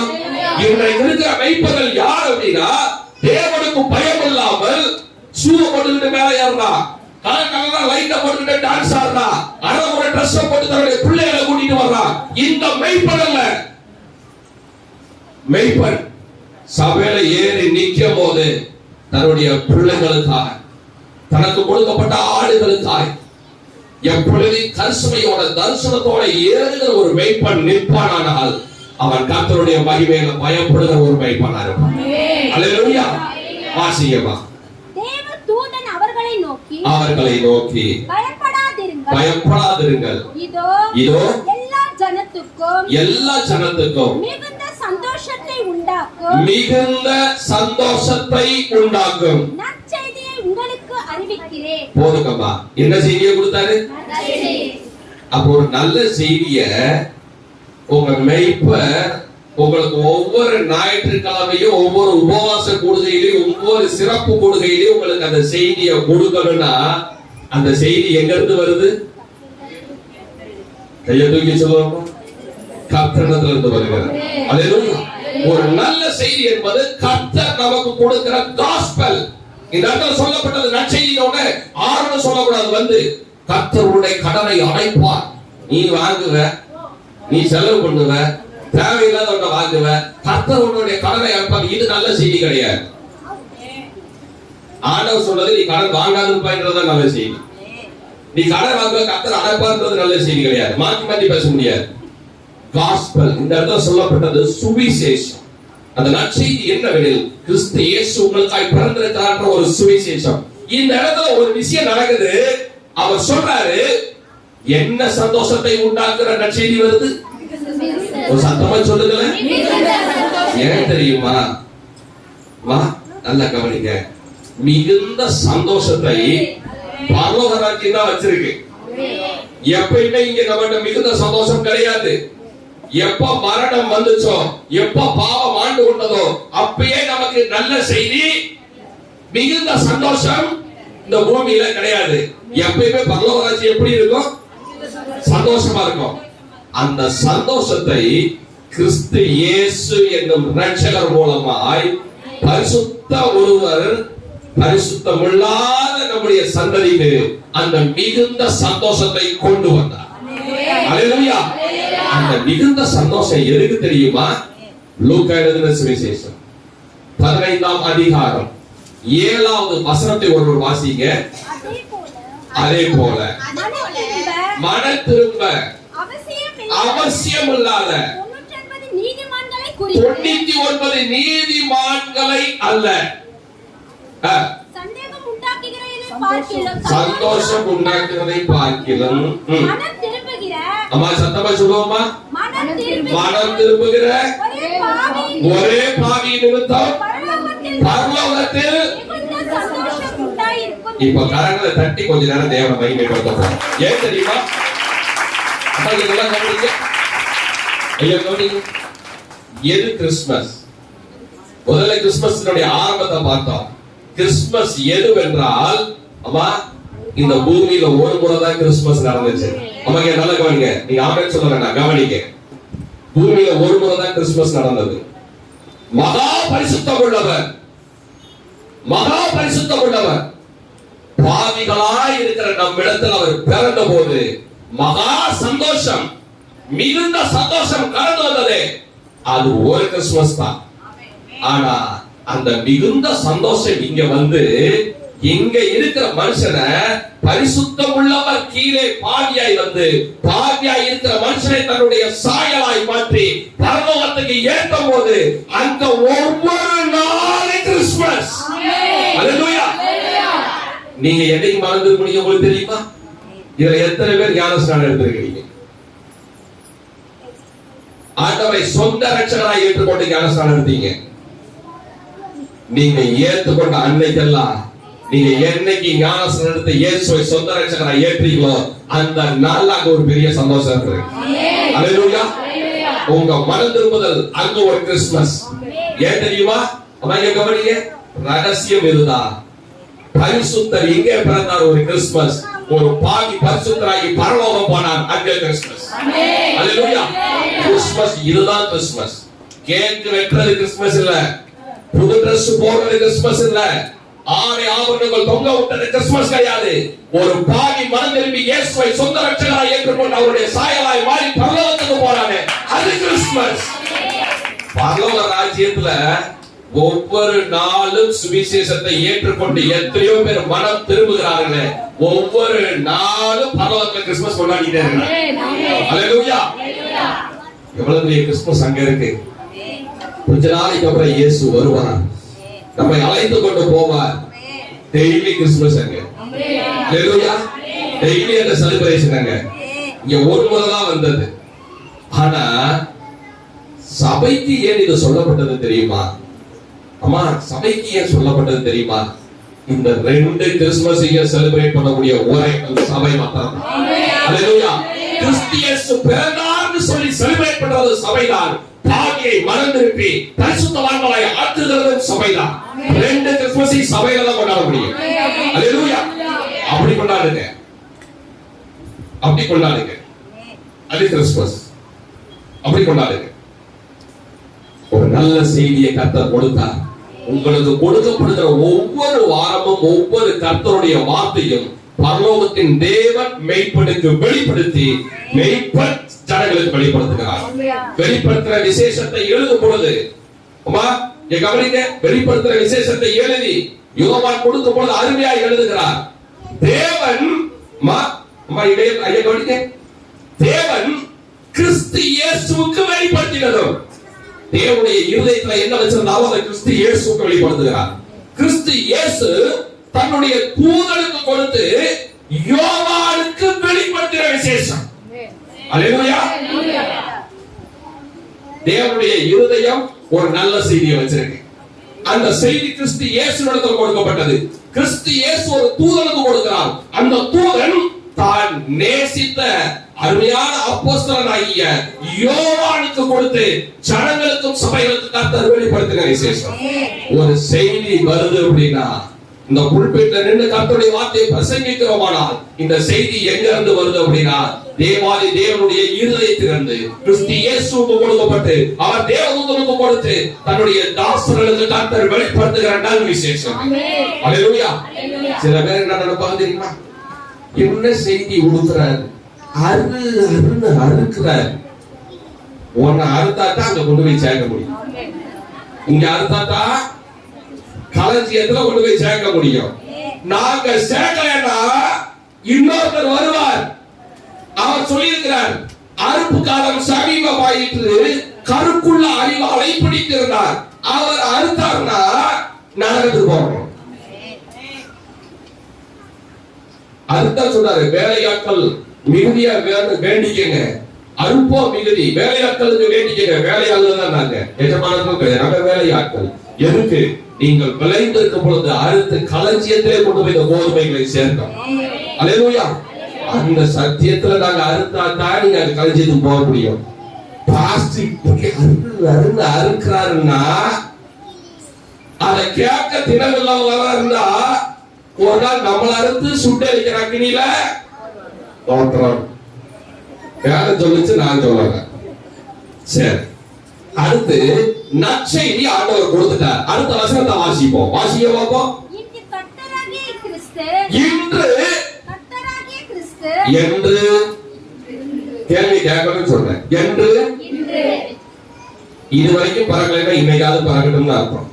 இன்றைக்கு இருக்கிற மேய்ப்பர்கள் யார் அப்படின்னா, தேவனுக்கு பயம் இல்லாமல் ஷூ போட்டுக்கிட்டு மேல ஏறா, கலர் கலரா லைட்ட போட்டுக்கிட்டு டான்ஸ் ஆடுறா, அழகுற ட்ரெஸ் போட்டு தன்னுடைய பிள்ளைகளை கூட்டிட்டு வர்றா. இந்த மேய்ப்பன் அல்ல. மேய்ப்பன் சபையில ஏறி நிற்கும் போது தன்னுடைய பிள்ளைகளுக்காக, தனக்கு கொடுக்கப்பட்ட ஆடுகளுக்காக எப்பொழுது கரிசனையோட தரிசனத்தோட ஏறுகிற ஒரு மேய்ப்பன் நிற்பானால் அவன் கர்த்தருடைய மகிமையில பயப்படுகிற ஒரு மேய்ப்பனா இருப்பான். அல்லேலூயா. வாசியமா. தேவதூதன் அவர்களை நோக்கி பயப்படாதிருங்கள். இதோ எல்லா ஜனத்துக்கும் மிகுந்த சந்தோஷத்தை உண்டாக்கும் நற்செய்தியை உங்களுக்கு அறிவிக்கிறேன். போதுங்கம்மா. என்ன செய்தியை கொடுத்தாரு? அப்போ ஒரு நல்ல செய்திய உங்க மேய்ப்பர் உங்களுக்கு ஒவ்வொரு ஞாயிற்றுக்கிழமையும் ஒவ்வொரு உபவாச கூடுகையிலையும் ஒவ்வொரு சிறப்பு கூடுகையிலையும் உங்களுக்கு அந்த செய்தியை கொடுக்கணும்னா அந்த செய்தி எங்க இருந்து வருது? கையை தூக்கி சொல்லுவோம். கர்த்தரிடத்துல இருந்து வருகிறது. அல்லேலூயா. ஒரு நல்ல செய்தி என்பது கர்த்தர் நமக்கு கொடுக்கிற காஸ்பல். இந்த இடத்துல சொல்லப்பட்டது நற்செய்தியோட ஆறுன்னு சொல்லக்கூடாது. வந்து கர்த்தருடைய கடனை அடைப்பார். நீ வாங்குவ, நீ செலவு பண்ணுவ, தேவையில்லாத ஒன்றை வாங்குவ, கர்த்தர் உன்னுடைய கடனை அடைப்பார். இது நல்ல செய்தி கிடையாது. ஆண்டவர் சொல்றது நீ கடன் வாங்காதுன்றத நல்ல செய்தி. நீ கடன் வாங்க கர்த்தர் அடைப்பார்ன்றது நல்ல செய்தி கிடையாது. மாத்தி மாத்தி பேச முடியாது. காஸ்பல் இந்த இடத்துல சொல்லப்பட்டது சுவிசேஷம். அந்த நற்செய்தி என்னவெனில் கிறிஸ்து இயேசு உங்களுக்காய் பிறந்திருக்கிறார் ஒரு சுவிசேஷம். இந்த இடத்துல ஒரு விஷயம் நடக்குது. அவர் சொல்றாரு, என்ன சந்தோஷத்தை உண்டாக்குற நற்செய்தி வருது? ஒரு சத்தமா சொல்லுங்களேன். ஏன் தெரியுமா? நல்ல கவனிங்க. மிகுந்த சந்தோஷத்தை பரலோக ராஜ்யம் தான் வச்சிருக்கு. எப்பயுமே இங்க நம்மகிட்ட மிகுந்த சந்தோஷம் கிடையாது. எப்ப மரணம் வந்துச்சோ, எப்ப பாவம் ஆண்டு கொண்டதோ, அப்பயே நமக்கு நல்ல செய்தி, மிகுந்த சந்தோஷம் இந்த பூமியில கிடையாது. எப்பயுமே பரலோக ராஜ்யம் எப்படி இருக்கும்? சந்தோஷமா இருக்கும். அந்த சந்தோஷத்தை கிறிஸ்து இயேசு என்னும் இரட்சகர் மூலமாய் பரிசுத்த ஒருவர் பரிசுத்தமில்லாத நம்முடைய சந்ததிக்கு அந்த மிகுந்த சந்தோஷத்தை கொண்டு வந்தார். அல்லேலூயா. அந்த மிகுந்த சந்தோஷம் எதுக்கு தெரியுமா? லூக்கா எழுதின சுவிசேஷம் 15ஆம் அதிகாரம் 7வது வசனத்தை ஒருவர் வாசிங்க. அதே போல மன திரும்ப அவசியமில்லாத 99 நீதிமான்களை அல்ல, சந்தோஷம் உண்டாக்குவதை பார்க்கிலும் அம்மா சத்தமா சொல்லுவோமா? மனம் திரும்புகிற ஒரே பாவி நிமித்தம் பரலோகத்தில். இப்ப கரங்களை தட்டி கொஞ்ச நேரம் தேவனை மகிமைப்படுத்த போறோம். ஏன் தெரியுமா? எது கிறிஸ்துமஸ்? முதல்ல கிறிஸ்துமஸ் ஆரம்பத்தை பார்த்தோம். கிறிஸ்துமஸ் எதுவென்றால், அம்மா இந்த பூமியில ஒரு முறை தான் கிறிஸ்துமஸ் நடந்துச்சு. அம்மா நல்ல கவனிங்க. நீங்க ஆமென் சொல்ல வேண்டாம், கவனிங்க. பூமியில ஒரு முறை தான் கிறிஸ்துமஸ் நடந்தது. மகா பரிசுத்தம் உள்ளவர், மகா பரிசுத்தம் உள்ளவர் பாவிகளாய் இருக்கிற நம் இடத்தில் அவர் பிறந்த போது மகா சந்தோஷம், மிகுந்த சந்தோஷம் கடந்து வந்தது. அது ஒரு கிறிஸ்துமஸ் தான். ஆனா அந்த மிகுந்த சந்தோஷம் இங்க வந்து இங்க இருக்கிற மனுஷனை பரிசுத்தம் உள்ளவர் கீழே பாவியாய் வந்து பாவியாய் இருக்கிற மனுஷனை தன்னுடைய சாயலாய் மாற்றி பரலோகத்துக்கு ஏற்றும் போது அந்த ஒவ்வொரு நாளும் கிறிஸ்துமஸ். அல்லேலூயா. நீங்க என்னைக்கு மறந்து முடியும் உங்களுக்கு தெரியுமா? இதுல எத்தனை பேர் ஞானஸ்நானம் எடுத்திருக்கீங்க? ஆண்டவரை சொந்த ரட்சகராய் ஏற்றுக்கொண்டு ஞானஸ்நானம் எடுத்தீங்க. நீங்க ஏற்றுக்கொண்ட அன்னைக்கெல்லாம், நீங்க என்னைக்கு ஞானஸ்நானம் எடுத்து இயேசுவை சொந்த ரட்சகராய் ஏற்றீங்களோ அந்த நாள்ல அங்க ஒரு பெரிய சந்தோஷம் இருக்கு. அல்லேலூயா. உங்க மனம் திரும்புதல் அங்க ஒரு கிறிஸ்துமஸ். ஏன் தெரியுமா? அவங்க கவனிங்க. ரகசியம் இதுதான். பரிசுத்தர் இங்கே பிறந்தார் ஒரு கிறிஸ்துமஸ். ஒரு பாவி பரிசுத்தராகி பரலோகம் போனார் அங்கே கிறிஸ்துமஸ். அல்லேலூயா. கிறிஸ்துமஸ் இதுதான் கிறிஸ்துமஸ். கேக் வெட்டுறது கிறிஸ்துமஸ் இல்ல, புது Dress போடுறது கிறிஸ்துமஸ் இல்ல, ஆடை ஆபரணங்கள் தொங்க விட்டது கிறிஸ்துமஸ் கிடையாது. ஒரு பாவி மனம் திரும்பி இயேசுவை சொந்த ரட்சகராய் ஏற்றுக்கொண்டு அவருடைய சாயலாய் மாறி பரலோகத்துக்கு போறானே அது கிறிஸ்துமஸ். பரலோக ராஜ்யத்துல ஒவ்வொரு நாளும் சுவிசேஷத்தை ஏற்றுக்கொண்டு எத்தனையோ பேர் மனம் திரும்புகிறார்களே, ஒவ்வொரு நாளும் பரலோகத்துல கிறிஸ்துமஸ் கொண்டாடிட்டே இருக்காங்க. அல்லேலூயா. எவ்வளவு பெரிய கிறிஸ்துமஸ் அங்க இருக்கு. கொஞ்ச நாளைக்கு அப்புறம் இயேசு வருவார், நம்மை அழைத்து கொண்டு போவார். டெய்லி கிறிஸ்துமஸ் அங்க. அல்லேலூயா. டெய்லி அந்த செலிப்ரேஷன் அங்க. இங்க ஒரு முறை தான் வந்தது. ஆனா சபைக்கு ஏன் இது சொல்லப்பட்டது தெரியுமா? அம்மா சபைக்கு ஏன் சொல்லப்பட்டது தெரியுமா? இந்த 2 கிறிஸ்துமஸையும் செலிப்ரேட் பண்ணக்கூடிய ஒரே சபை மாத்திரம். அல்லேலூயா. கிறிஸ்து பிறந்தார்னு சொல்லி செலிப்ரேட் பண்றது சபைதான். பாவியை மனம் திருப்பி பரிசுத்தவான்களாய் ஆக்குகிறது சபைதான். 2 கிறிஸ்துமஸை சபையில தான் கொண்டாட முடியும். அல்லேலூயா. அப்படி கொண்டாடுங்க, அப்படி கொண்டாடுங்க. அது கிறிஸ்துமஸ். அப்படி கொண்டாடுங்க. ஒரு நல்ல செய்தியை கர்த்தர் கொடுத்தார். உங்களுக்கு கொடுக்கப்படுகிற ஒவ்வொரு வாரமும் ஒவ்வொரு கர்த்தருடைய வார்த்தையும் பரலோகத்தின் தேவன் மெய்ப்பனுக்கு வெளிப்படுத்தி மெய்ப்பன் ஜனங்களுக்கு வெளிப்படுத்துகிறார். வெளிப்படுத்துற விசேஷத்தை எழுதும் பொழுது அம்மா கவனிங்க, வெளிப்படுத்துற விசேஷத்தை எழுதி யோவான் கொடுக்கும் பொழுது அருமையாக எழுதுகிறார். தேவன் ஐயா கவனிங்க, தேவன் கிறிஸ்து இயேசுவுக்கு வெளிப்படுத்தினதும் தேவனுடைய இருதயத்துல என்ன வச்சிருந்தாலும் அதை கிறிஸ்து இயேசுவுக்கு வெளிப்படுத்துகிறார். கிறிஸ்து இயேசு தன்னுடைய தூதனுக்கு கொடுத்து யோவானுக்கு வெளிப்படுத்தின விசேஷம். அல்லேலூயா. தேவனுடைய இருதயம் ஒரு நல்ல செய்தியை வச்சிருக்கு. அந்த செய்தி கிறிஸ்து இயேசுவிடத்தில் கொடுக்கப்பட்டது. கிறிஸ்து இயேசு ஒரு தூதனுக்கு கொடுக்கிறார். அந்த தூதன் தான் நேசித்த அருமையான அப்போஸ்தலனாகிய யோவானுக்கு கொடுத்து ஜனங்களுக்கும் சபைகளுக்கும் கர்த்தர் வெளிப்படுத்தின விசேஷம். ஒரு செய்தி வருது அப்படின்னா இந்த புல்பிட்ல நின்று கர்த்தருடைய வார்த்தையை பிரசங்கிக்கிறோமானால் இந்த செய்தி எங்க இருந்து வருது அப்படின்னா தேவாதி தேவனுடைய இருதயத்திலிருந்து கிறிஸ்து இயேசுவுக்கு கொடுக்கப்பட்டு அவர் தேவதூதனுக்கு கொடுத்து தன்னுடைய தாசர்களுக்கு கர்த்தர் வெளிப்படுத்துகிற நல்ல விசேஷம். அல்லேலூயா. சில பேர் என்ன நினைப்பாங்க தெரியுமா? என்ன செய்தி கொடுக்கிறார், அறுக்கிறார். உன்னை அறுத்தாத்தான் அங்க கொண்டு போய் சேர்க்க முடியும். இங்க அறுத்தாத்தா களஞ்சியத்துல கொண்டு போய் சேர்க்க முடியும். நாங்க சேர்க்கலன்னா இன்னொருத்தர் வருவார். அவர் சொல்லியிருக்கிறார், அறுப்பு காலம் சமீபமாயிற்று, கருக்குள்ள அறிவாளை பிடித்திருந்தார். அவர் அறுத்தார்னா நரகத்துக்கு போகணும். அதுதான் சொன்னாரு, வேலையாட்கள் மிகுதியா வேண்டிக்கங்க, அறுப்போ மிகுதி, வேலையாட்களுக்கு வேண்டிக்கங்க. வேலையாளர்கள் தான் நாங்க, எஜமானர்களும் கிடையாது, நாங்க வேலையாட்கள். எதுக்கு? நீங்கள் விளைந்திருக்கும் பொழுது அறுத்து களஞ்சியத்திலே கொண்டு போய் இந்த கோதுமைகளை சேர்த்தோம். அல்லேலூயா. அந்த சத்தியத்துல நாங்க அறுத்தா தான் நீங்க அது களஞ்சியத்துக்கு போக முடியும். பிளாஸ்டிக் அறுக்கிறாருன்னா அதை கேட்க தினமில்லாம இருந்தா ஒரு நாள் நம்மள அறுத்து சுட்டு அடிக்கிற அக்னியில தோற்றம். வேலை சொல்லிச்சு, நான் சொல்லல. சரி, அடுத்து நற்செய்தி ஆண்டவர் கொடுத்துட்டார். அடுத்த வசனத்தை வாசிப்போம். வாசிக்க பார்ப்போம். இன்று என்று கேள்வி கேட்கணும்னு சொல்றேன். என்று இதுவரைக்கும் பறக்கலைன்னா இன்னைக்காவது பறக்கணும்னு அர்த்தம்.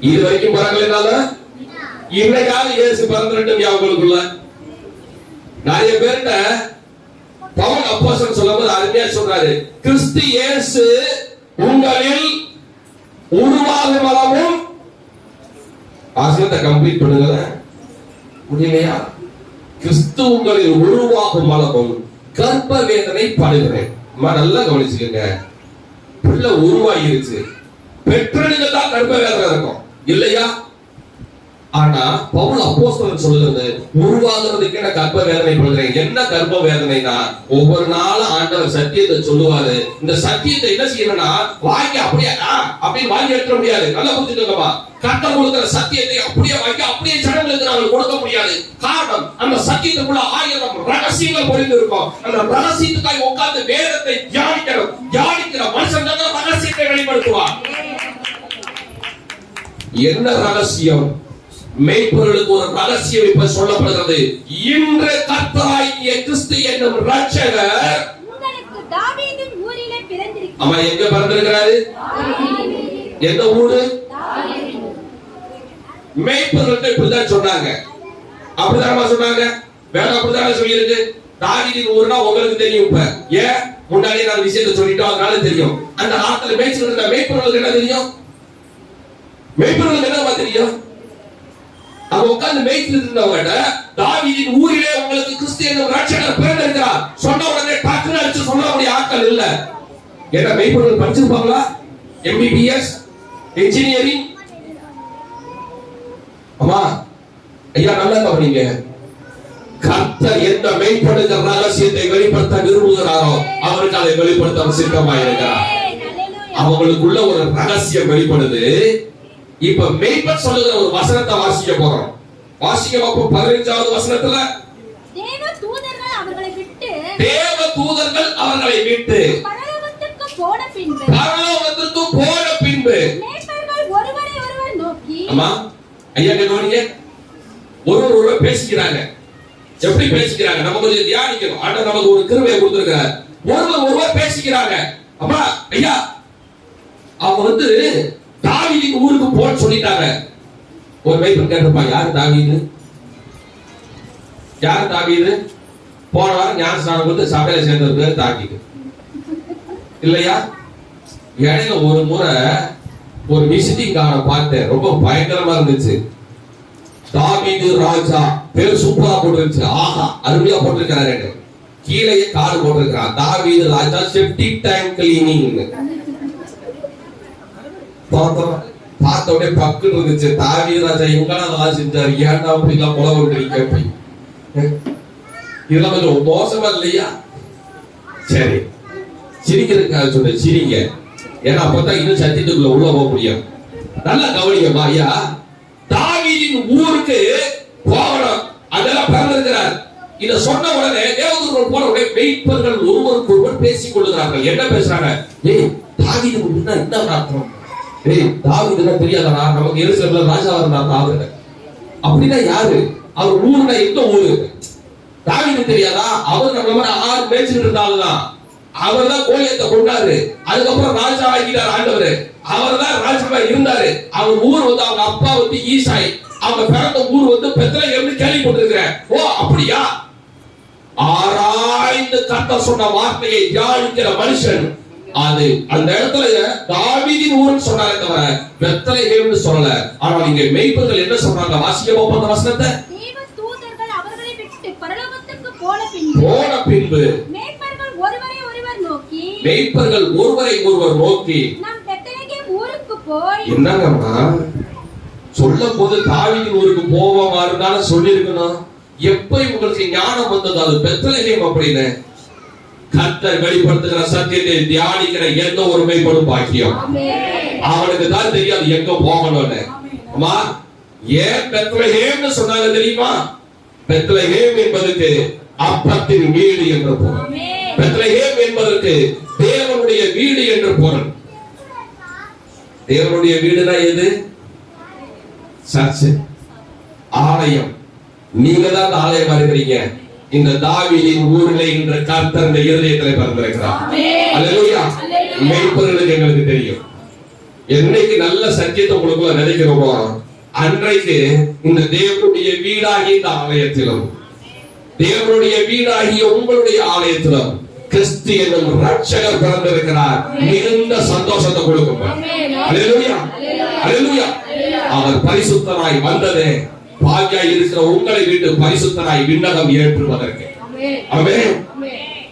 இதுவரைக்கும் பறக்கலைனால இன்னைக்காவது இயேசு பறந்துட்டோம். அவங்களுக்குள்ள நிறைய பேர்கிட்ட பவுல் அப்போஸ்தலன் சொல்லும்போது அருமையா சொல்றாரு, கிறிஸ்து இயேசு உங்களில் உருவாகும் அளவும். வசனத்தை கம்ப்ளீட் பண்ணுங்க, முடியலையா? கிறிஸ்து உங்களில் உருவாகும் அளவும் கர்ப்ப வேதனை படுகிறேன். நல்லா கவனிச்சுக்கங்க, பிள்ளை உருவாகிருச்சு, பெற்றெடுக்க தான் கர்ப்ப வேதனை இருக்கும் இல்லையா? ஆனா பவுல் அப்போஸ்தலன் சொல்லுறது, உருவாகிறதுக்கு என்ன கர்ப்ப வேதனை படுகிறேன். என்ன கர்ப்ப வேதனைனா, ஒவ்வொரு நாளும் ஆண்டவர் சத்தியத்தை சொல்லுவாரு. இந்த சத்தியத்தை என்ன செய்யணும்னா வாங்கி அப்படியே வாங்கி எடுக்க முடியாது. நல்லா புரிஞ்சுக்கோங்கப்பா. கர்த்தர் கொடுக்கிற சத்தியத்தை அப்படியே வாங்கி அப்படியே ஜனங்களுக்கு நாங்கள் கொடுக்க முடியாது. காரணம், அந்த சத்தியத்துக்குள்ள 1000 ரகசியங்கள் பொறிந்து இருக்கும். அந்த ரகசியத்துக்காக உட்கார்ந்து வேதத்தை தியானிக்கணும். தியானிக்கிற மனுஷன் தான் ரகசியத்தை வெளிப்படுத்துவார். என்ன ரகசியம்? மெய்ப்பொருளுக்கு ஒரு ரகசியம் இப்ப சொல்லப்படுகிறது. இன்று கர்த்தராகிய கிறிஸ்து என்னும் இரட்சகர் உங்களுக்கு தாவீதின் ஊரிலே பிறந்திருக்கிறார். ஆமா, எங்க பிறந்திருக்கிறாரு? எந்த ஊரு? மெய்ப்பொருளுக்கு இப்படிதான் சொன்னாங்க. அப்படிதான் சொன்னாங்க. வேற அப்படிதான் சொல்லியிருக்கு. தாவீதின் ஊர்னா உங்களுக்கு தெரியும். இப்ப ஏன் முன்னாடியே நான் விஷயத்தை சொல்லிட்டோம், அதனால தெரியும். அந்த ஆத்துல மேய்ச்சிட்டு இருந்த மெய்ப்பொருளுக்கு என்ன தெரியும்? மெய்ப்பொருளுக்கு என்ன தெரியும்? அவங்க உட்கார்ந்து மேய்ச்சிட்டு இருந்தவங்க, தாவீதின் ஊரிலே உங்களுக்கு கிறிஸ்து என்னும் இரட்சகர் பிறந்திருக்கிறார் சொன்ன உடனே டக்குனு அடிச்சு சொல்லக்கூடிய ஆட்கள் இல்ல. என்ன மெய்ப்பொருள் படிச்சிருப்பாங்களா? MBBS, engineering. அம்மா ஐயா நல்லா கவனிங்க. கர்த்தர் எந்த மெய்ப்படுகிற ரகசியத்தை வெளிப்படுத்த விரும்புகிறாரோ அவருக்கு அதை வெளிப்படுத்த சித்தமாயிருக்கிறார். அவங்களுக்குள்ள ஒரு ரகசியம் வெளிப்படுது. இப்ப மெய்ப்பர் சொல்லுகிற ஒரு வசனத்தை வாசிக்க போறோம். வாசிக்க பார்ப்போம். 15வது வசனத்துல, தேவ தூதர்கள் அவர்களை விட்டு பரலோகத்துக்கு போன பின்பு மேய்ப்பர்கள் ஒருவரை ஒருவர் நோக்கி, அம்மா ஐயா கவனிங்க, ஒருவர் பேசிக்கிறாங்க. எப்படி பேசிக்கிறாங்க? நம்ம கொஞ்சம் தியானிக்கணும். ஆண்டவர் நமக்கு ஒரு கிருபையை கொடுத்திருக்கிறார். ஒருவர் பேசிக்கிறாங்க. அம்மா ஐயா, அவங்க தாவீதின் ஊருக்கு போன்னு சொல்லிட்டாங்க. ஒரு மெய்ப்பன் கேட்டிருப்பாங்க, யாரு தாவீது? யார் தாவீது? போன வாரம் ஞானஸ்நானம் கொடுத்து சபையில சேர்ந்தது தாவீது இல்லையா? இடையில ஒரு முறை ஒரு விசிட்டிங் கார்டை பார்த்தேன், ரொம்ப பயங்கரமா இருந்துச்சு. தாவீது ராஜா பேர் சூப்பரா போட்டிருந்துச்சு. ஆஹா, அருமையா போட்டிருக்காரு. கீழே கார்டு போட்டிருக்கான், தாவீது ராஜா செப்டிக் டேங்க் கிளீனிங். பார்த்த உடனே பக்குன்னு இருந்துச்சு. தாவீது ராஜா எங்கடா நல்லா செஞ்சாரு, ஏன்டா அப்படிலாம் கொலை விட்டுறீங்க? இதெல்லாம் கொஞ்சம் மோசமா இல்லையா? சரி, சிரிக்கிறதுக்காக சொல்ற சிரிங்க, ஏன்னா அப்பதான் இன்னும் சத்தியத்துக்குள்ள உள்ள போக முடியும். நல்லா கவனிங்க ஐயா, தாவீதின் ஊருக்கு போகணும், அதெல்லாம் பிறந்திருக்கிறார். இத சொன்ன உடனே தேவதூதர்கள் போன உடனே மேய்ப்பர்கள் ஒருவருக்கு ஒருவர் பேசிக் கொள்ளுகிறார்கள். என்ன பேசுறாங்க? ஏய், தாவீது என்ன அர்த்தம்? ஏய், தாவீதுன்னா தெரியாதா? நமக்கு எருசலேம்ல ராஜா இருந்தார் தாவீது. அப்படின்னா யாரு? அவர் ஊர்ல எந்த ஊரு? தாவீது தெரியாதா? அவர் நம்ம 6 மேய்ச்சிட்டு இருந்தாலும் அவர் தான் கோலியத்தை கொண்டாரு. அதுக்கப்புறம் ராஜா ஆகிட்டார் ஆண்டவர். அவர் தான் ராஜாவா இருந்தாரு. அவர் ஊர் வந்து அவங்க அப்பா வந்து ஈசாய், அவங்க பிறந்த ஊர் வந்து பெத்லகேம்னு கேள்விப்பட்டிருக்கிறேன். ஓ அப்படியா? ஆராய்ந்து கர்த்தர் சொன்ன வார்த்தையை தியானிக்கிற மனுஷன் அது அந்த இடத்துல தாவீதின் ஊர்னு சொன்னாரே தவிர பெத்லகேம்னு சொல்லல. ஆனால் இங்க மேய்ப்பர்கள் என்ன சொல்றாங்க? வாசிக்க போப்போம் அந்த வசனத்தை. தேவதூதர்கள் அவர்களை விட்டு பரலோகத்துக்கு போன பின்பு மேய்ப்பர்கள் ஒருவரை ஒருவர் நோக்கி நாம் பெத்லகேம் ஊருக்கு போய், என்னங்கம்மா சொல்லும் போது தாவீதின் ஊருக்கு போவோமா இருந்தாலும் சொல்லி இருக்கணும். எப்ப உங்களுக்கு ஞானம் வந்தது அது பெத்லகேம் அப்படின்னு? கர்த்தர் வெளிப்படுத்துகிற சத்தியத்தை தியானிக்கிற எந்த ஒரு மேய்ப்பனும் பாக்கியம். அவனுக்கு தான் தெரியாது எங்க போகணும்னு. அம்மா, ஏன் பெத்லகேம்னு சொன்னாங்க தெரியுமா? பெத்லகேம் என்பதற்கு அப்பத்தின் வீடு என்று பொருள். பெத்லகேம் என்பதற்கு தேவனுடைய வீடு என்று பொருள். தேவனுடைய வீடுனா எது? சர்ச், ஆலயம். நீங்க தான் ஆலயமா இருக்கிறீங்க. இந்த தாவீதின் ஊரிலே இன்று கர்த்தர் இந்த இருதயத்தில் பிறந்திருக்கிறார். அல்லேலூயா. மேய்ப்பர்களுக்கு எங்களுக்கு தெரியும், என்னைக்கு நல்ல சத்தியத்தை உங்களுக்குள்ள நினைக்கிறோமோ அன்றைக்கு இந்த தேவனுடைய வீடாகிய இந்த ஆலயத்திலும் தேவனுடைய வீடாகிய உங்களுடைய ஆலயத்திலும் கிறிஸ்து என்னும் ரட்சகர் பிறந்திருக்கிறார். மிகுந்த சந்தோஷத்தை கொடுக்கும். அல்லேலூயா, அல்லேலூயா. அவர் பரிசுத்தராய் வந்ததே பாக்கியாய் இருக்கிற உங்களை விட்டு பரிசுத்தராய் விண்ணகம் ஏற்றுவதற்கு. ஆமென்.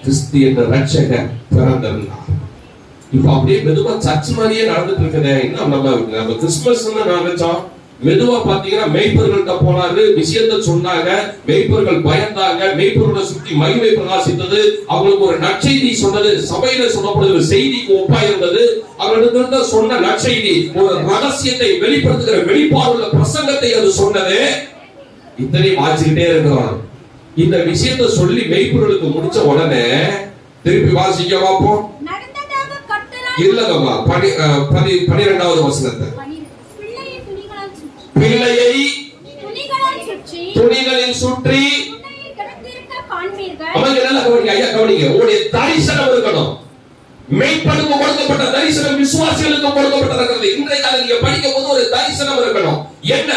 கிறிஸ்து என்ற ரட்சகர் பிறந்திருந்தார். இப்ப அப்படியே மெதுவா சர்ச் மாதிரியே நடந்துட்டு இருக்குதே. இன்னும் நம்ம கிறிஸ்துமஸ் நினைச்சோம். மெதுவா பாத்தீங்கன்னா மேய்ப்பர்கள்ட்ட போனாரு, விஷயத்தை சொன்னாங்க, மேய்ப்பர்கள் பயந்தாங்க, மேய்ப்பர்களை சுத்தி மகிமை பிரகாசித்தது, அவங்களுக்கு ஒரு நற்செய்தி சொன்னது, சபையில சொல்லப்படுகிற செய்திக்கு ஒப்பா இருந்தது. அவர்களுக்கு சொன்ன நற்செய்தி ஒரு ரகசியத்தை வெளிப்படுத்துகிற வெளிப்பாடுள்ள பிரசங்கத்தை அது சொன்னது. இத்தனை வாசிக்கிட்டே இருக்கிறோம். இந்த விஷயத்தை சொல்லி மேய்ப்பர்களுக்கு முடிச்ச உடனே திருப்பி வாசிக்க பார்ப்போம். இல்லங்கம்மா, 12வது வசனத்தை. பிள்ளையை துணிகளில் சுற்றி உங்களுடைய தரிசனம் இருக்கணும். மெய்ப்பனுக்கு கொடுக்கப்பட்ட தரிசனம் விசுவாசிகளுக்கு கொடுக்கப்பட்டிருக்கிறது. இன்றைக்கு அதை நீங்க படிக்கும் போது ஒரு தரிசனம் இருக்கணும். என்ன?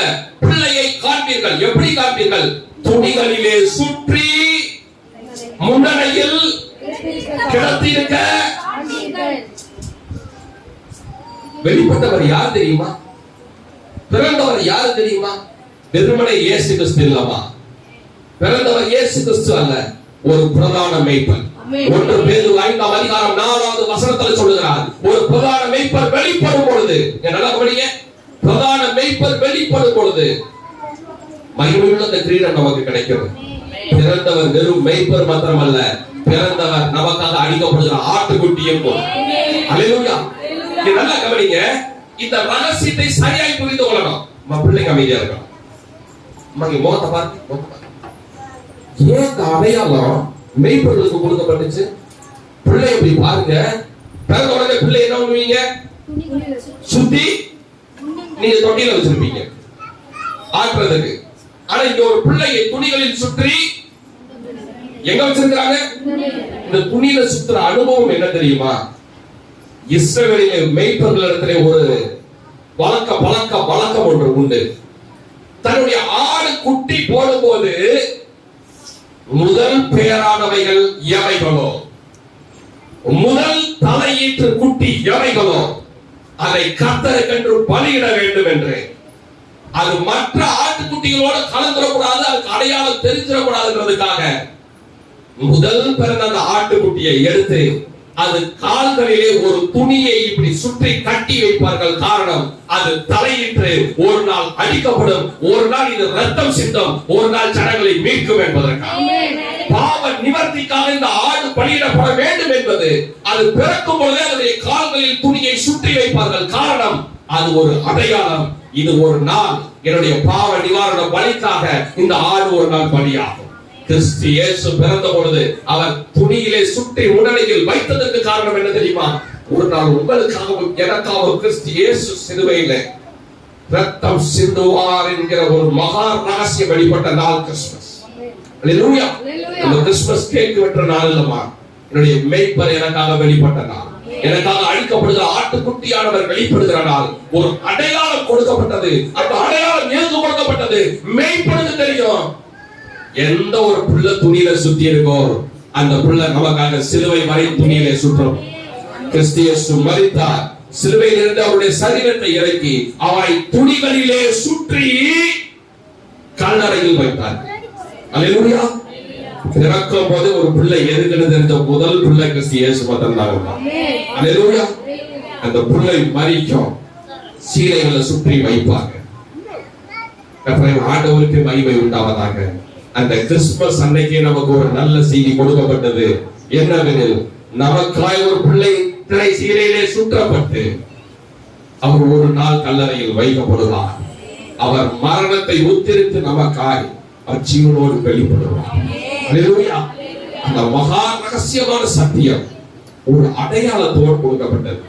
பிள்ளையை காண்பீர்கள். எப்படி காண்பீர்கள்? துணிகளிலே சுற்றி முன்னணியில் கிடத்திருக்க. வெளிப்பட்டவர் யார் தெரியுமா? பிறந்தவர் யாரு தெரியுமா? வெறுமனே இயேசு கிறிஸ்து இல்லமா. பிறந்தவர் இயேசு கிறிஸ்து அல்ல, ஒரு பிரதான மேய்ப்பன். 1 பேதுரு 5ஆம் அதிகாரம் 4வது வசனத்தில் சொல்லுகிறார், ஒரு பிரதான மேய்ப்பர் வெளிப்படும் பொழுது, நல்லா கவனிங்க, பிரதான மேய்ப்பர் வெளிப்படும் பொழுது மகிமையுள்ள அந்த கிரீடம் நமக்கு கிடைக்கும். பிறந்தவர் வெறும் மேய்ப்பர் மாத்திரமல்ல, பிறந்தவர் நமக்காக அடிக்கப்படுகிற ஆட்டுக்குட்டியும் கூட. அல்லேலூயா. நல்லா கவனிங்க, இந்த ரகசியத்தை சரியாய் புரிந்து கொள்ளணும். பிள்ளைங்க அமைதியா இருக்கணும். முகத்தை பார்த்து ஏன் அடையாளம் மெய்ப்பொருளுக்கு கொடுக்கப்பட்டுச்சு? பிள்ளை எப்படி பாருங்க, பிறந்த உடனே பிள்ளை என்ன பண்ணுவீங்க? சுத்தி நீங்க தொட்டியில வச்சிருப்பீங்க ஆக்குறதுக்கு. ஆனா இங்க ஒரு பிள்ளையை துணிகளில் சுற்றி எங்க வச்சிருக்காங்க? இந்த துணியில சுத்துற அனுபவம் என்ன தெரியுமா? இஸ்ரவேலிலே மேய்ப்பர்களிடத்திலே ஒரு வழக்கம் ஒன்று உண்டு. தன்னுடைய ஆடு குட்டி போடும்போது முதல் பேரானவைகள் எவைகளோ, முதல் தலையீற்று குட்டி எவைகளோ அதை கர்த்தருக்கென்று பலியிட வேண்டும் என்று. அது மற்ற ஆட்டுக்குட்டிகளோடு கலந்துடக்கூடாது, அதுக்கு அடையாளம் தெரிஞ்சிடக்கூடாதுன்றதுக்காக முதல் பிறந்த அந்த ஆட்டுக்குட்டியை எடுத்து அது கால்களிலே ஒரு துணியை இப்படி சுற்றி கட்டி வைப்பார்கள். காரணம், அது தலையிட்டு ஒரு நாள் அடிக்கப்படும், ஒரு நாள் இது ரத்தம் சிந்தும், ஒரு நாள் ஜனங்களை மீட்கும் என்பதற்காக, பாவ நிவர்த்திக்காக இந்த ஆடு பலியிடப்பட வேண்டும் என்பது. அது பிறக்கும் பொழுதே அதனுடைய கால்களில் துணியை சுற்றி வைப்பார்கள். காரணம், அது ஒரு அடையாளம். இது ஒரு நாள் என்னுடைய பாவ நிவாரண பலிக்காக இந்த ஆடு ஒரு நாள் பலியாகும். கிறிஸ்து இயேசு பிறந்த பொழுது அவர் துணியிலே சுற்றி உடலையில் வைத்ததற்கு காரணம் என்ன தெரியுமா? ஒரு நாள் உங்களுக்காகவும் எனக்காகவும் கிறிஸ்து இயேசு சிலுவையிலே ரத்தம் சிந்துவார் என்கிற ஒரு மகா ரகசியம் வெளிப்பட்ட நாள் கிறிஸ்துமஸ். அல்லேலூயா. இந்த கிறிஸ்துமஸ் கேக் வெட்டுற நாள் இல்லமா, என்னுடைய மேய்ப்பர் எனக்காக வெளிப்பட்ட நாள், எனக்காக அழிக்கப்படுகிற ஆட்டுக்குட்டியானவர் வெளிப்படுகிற நாள். ஒரு அடையாளம் கொடுக்கப்பட்டது. அந்த அடையாளம் எதுக்கு கொடுக்கப்பட்டது? மேய்ப்பனுக்கு தெரியும். எந்த ஒரு புள்ள துணியில சுத்தி இருக்கோ அந்த புள்ள நமக்காக சிலுவை வரை துணியிலே சுற்றும். கிறிஸ்து இயேசு மரித்தார், சிலுவையிலிருந்து அவருடைய சரீரத்தை இறக்கி அவரை துணிகளிலே சுற்றி கல்லறையில் வைத்தார். அல்லேலூயா. பிறக்கும் போது ஒரு பிள்ளை எதுக்குன்னு தெரிஞ்ச முதல் பிள்ளை கிறிஸ்து இயேசு மட்டும்தான். அல்லேலூயா. அந்த பிள்ளை மரிக்கும், சீலைகளை சுற்றி வைப்பாங்க. ஆண்டவருக்கு மகிமை உண்டாவதாக. அந்த கிறிஸ்துமஸ் அன்னைக்கு நமக்கு ஒரு நல்ல செய்தி கொடுக்கப்பட்டது. என்னவெனில், நமக்காய் ஒரு பிள்ளை திரை சீலையிலே சுற்றப்பட்டு அவர் ஒரு நாள் கல்லறையில் வைக்கப்படுவார். அவர் மரணத்தை உத்திரித்து நமக்காய் ஜீவனோடு வெளிப்படுவார். அல்லேலூயா. அந்த மகா ரகசியமான சத்தியம் ஒரு அடையாளத்தோடு கொடுக்கப்பட்டது.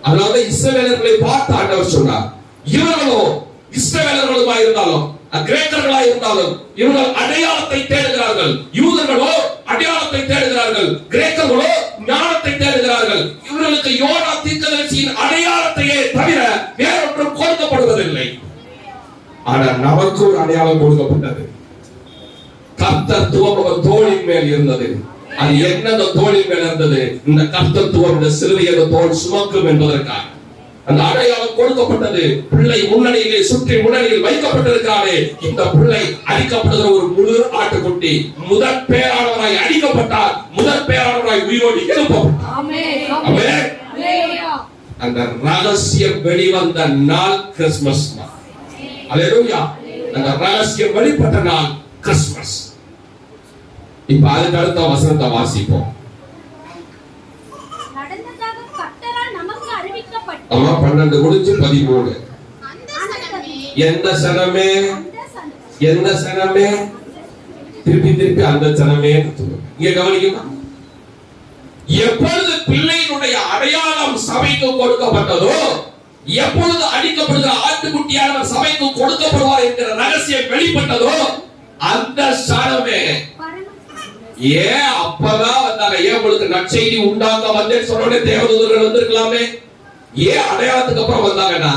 அதனால இஸ்ரவேலர்களை பார்த்து ஆண்டவர் சொன்னார், இவர்களோ இஸ்ரவேலர்களுமாய் இருந்தாலும் கிரேக்கர்களாய் இருந்தாலும் இவர்கள் அடையாளத்தை தேடுகிறார்கள். யூதர்களோ அடையாளத்தை தேடுகிறார்கள், கிரேக்கர்களோ ஞானத்தை தேடுகிறார்கள். இவர்களுக்கு யோனா தீர்க்கதரிசியின் அடையாளத்தையே தவிர வேறொன்றும் கொடுக்கப்படுவதில்லை. ஆனால் நமக்கு ஒரு அடையாளம் கொடுக்கப்பட்டது. கர்த்தத்துவம் அவர் தோளின் மேல் இருந்தது. அது என்ன அந்த தோளின் மேல் இருந்தது? இந்த கர்த்தத்துவம் இந்த சிலுவையை அந்த தோள் சுமக்கும் என்பதற்காக அந்த அடையாளம் கொடுக்கப்பட்டது. பிள்ளை முன்னணியிலே சுற்றி முன்னணியில் வைக்கப்பட்டிருக்காரு. இந்த பிள்ளை அடிக்கப்படுகிற ஒரு முழு ஆட்டுக்குட்டி முதற் பேரானவராய் அடிக்கப்பட்டார், முதற் பேரானவராய் உயிரோடு எழுப்பப்பட்டார். அந்த ரகசியம் வெளிவந்த நாள் கிறிஸ்துமஸ். அல்லேலூயா. அந்த ரகசியம் வெளிப்பட்ட நாள் கிறிஸ்துமஸ். இப்ப அதுக்கு அடுத்த வசனத்தை வாசிப்போம். 12:13. எந்த சனமே, எந்த சனமே, திருப்பி திருப்பி அந்த சனமே. இங்க கவனிக்கணும். எப்பொழுது பிள்ளையினுடைய அடையாளம் சபைக்கு கொடுக்கப்பட்டதோ, எப்பொழுது அடிக்கப்படுகிற ஆட்டுக்குட்டியானவர் சபைக்கு கொடுக்கப்படுவார் என்கிற ரகசியம் வெளிப்பட்டதோ, அந்த சனமே. ஏன் அப்பதான் வந்தாங்க? ஏன் உங்களுக்கு நற்செய்தி உண்டாக்க வந்தேன்னு சொன்னோடனே தேவதூதர்கள் வந்திருக்கலாமே? ஏன் அடையாளத்துக்கு அப்புறம் வந்தாங்கன்னா,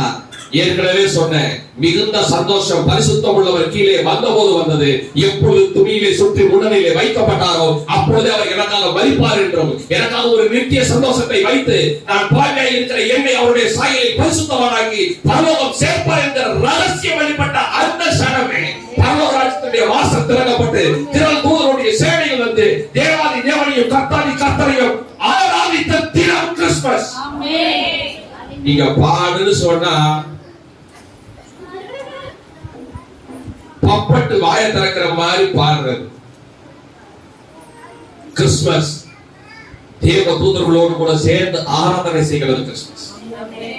ஏற்கனவே சொன்னேன், மிகுந்த சந்தோஷம் பரிசுத்தம் உள்ளவர் கீழே வந்தபோது வந்தது. எப்பொழுது துணியிலே சுற்றி முன்னணியிலே வைக்கப்பட்டாரோ அப்பொழுது அவர் எனக்காக மரிப்பார் என்றும், எனக்காக ஒரு நித்திய சந்தோஷத்தை வைத்து நான் பாவியாய் இருக்கிற என்னை அவருடைய சாயலை பரிசுத்தமாக்கி பரலோகம் சேர்ப்பார் என்கிற ரகசியம் வெளிப்பட்ட அந்த சனமே பரலோக ராஜ்யத்துடைய வாசல் திறக்கப்பட்டு திரள் தூதருடைய சேவையில் வந்து தேவாதி தேவனையும் கர்த்தாதி கர்த்தரையும் ஆராதித்த தினம் கிறிஸ்துமஸ். நீங்க பாடுன்னு சொன்னா பப்பட்டு வாயை திறக்கிற மாதிரி பாடுறது. கிறிஸ்துமஸ் தேவ தூதர்களோடு கூட சேர்ந்து ஆராதனை செய்கிறது கிறிஸ்துமஸ்.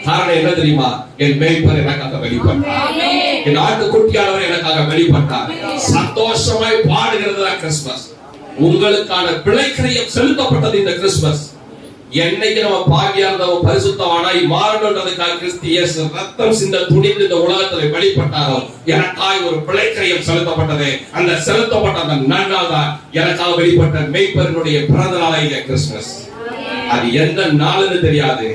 காரணம் என்ன தெரியுமா? என் மேய்ப்பர் எனக்காக வெளிப்பட்டார், என் ஆட்டுக்குட்டியானவர் எனக்காக வெளிப்பட்டார். சந்தோஷமாய் பாடுகிறது தான் கிறிஸ்துமஸ். உங்களுக்கான பிழைக்கிரயம் செலுத்தப்பட்டது இந்த கிறிஸ்துமஸ். என்னைக்கு நம்ம பாவியா இருந்தவன் பரிசுத்தவானாய் மாறணுன்றதுக்காக கிறிஸ்து இயேசு ரத்தம் சிந்த துணிந்து இந்த உலகத்துல வெளிப்பட்டாரோ, எனக்காய் ஒரு பிழைக்கிரயம் செலுத்தப்பட்டது. அந்த செலுத்தப்பட்ட அந்த நன்னாள் தான் எனக்காக வெளிப்பட்ட மேய்ப்பரினுடைய பிறந்த நாளாகிய கிறிஸ்துமஸ். அது எந்த நாள்னு தெரியாது.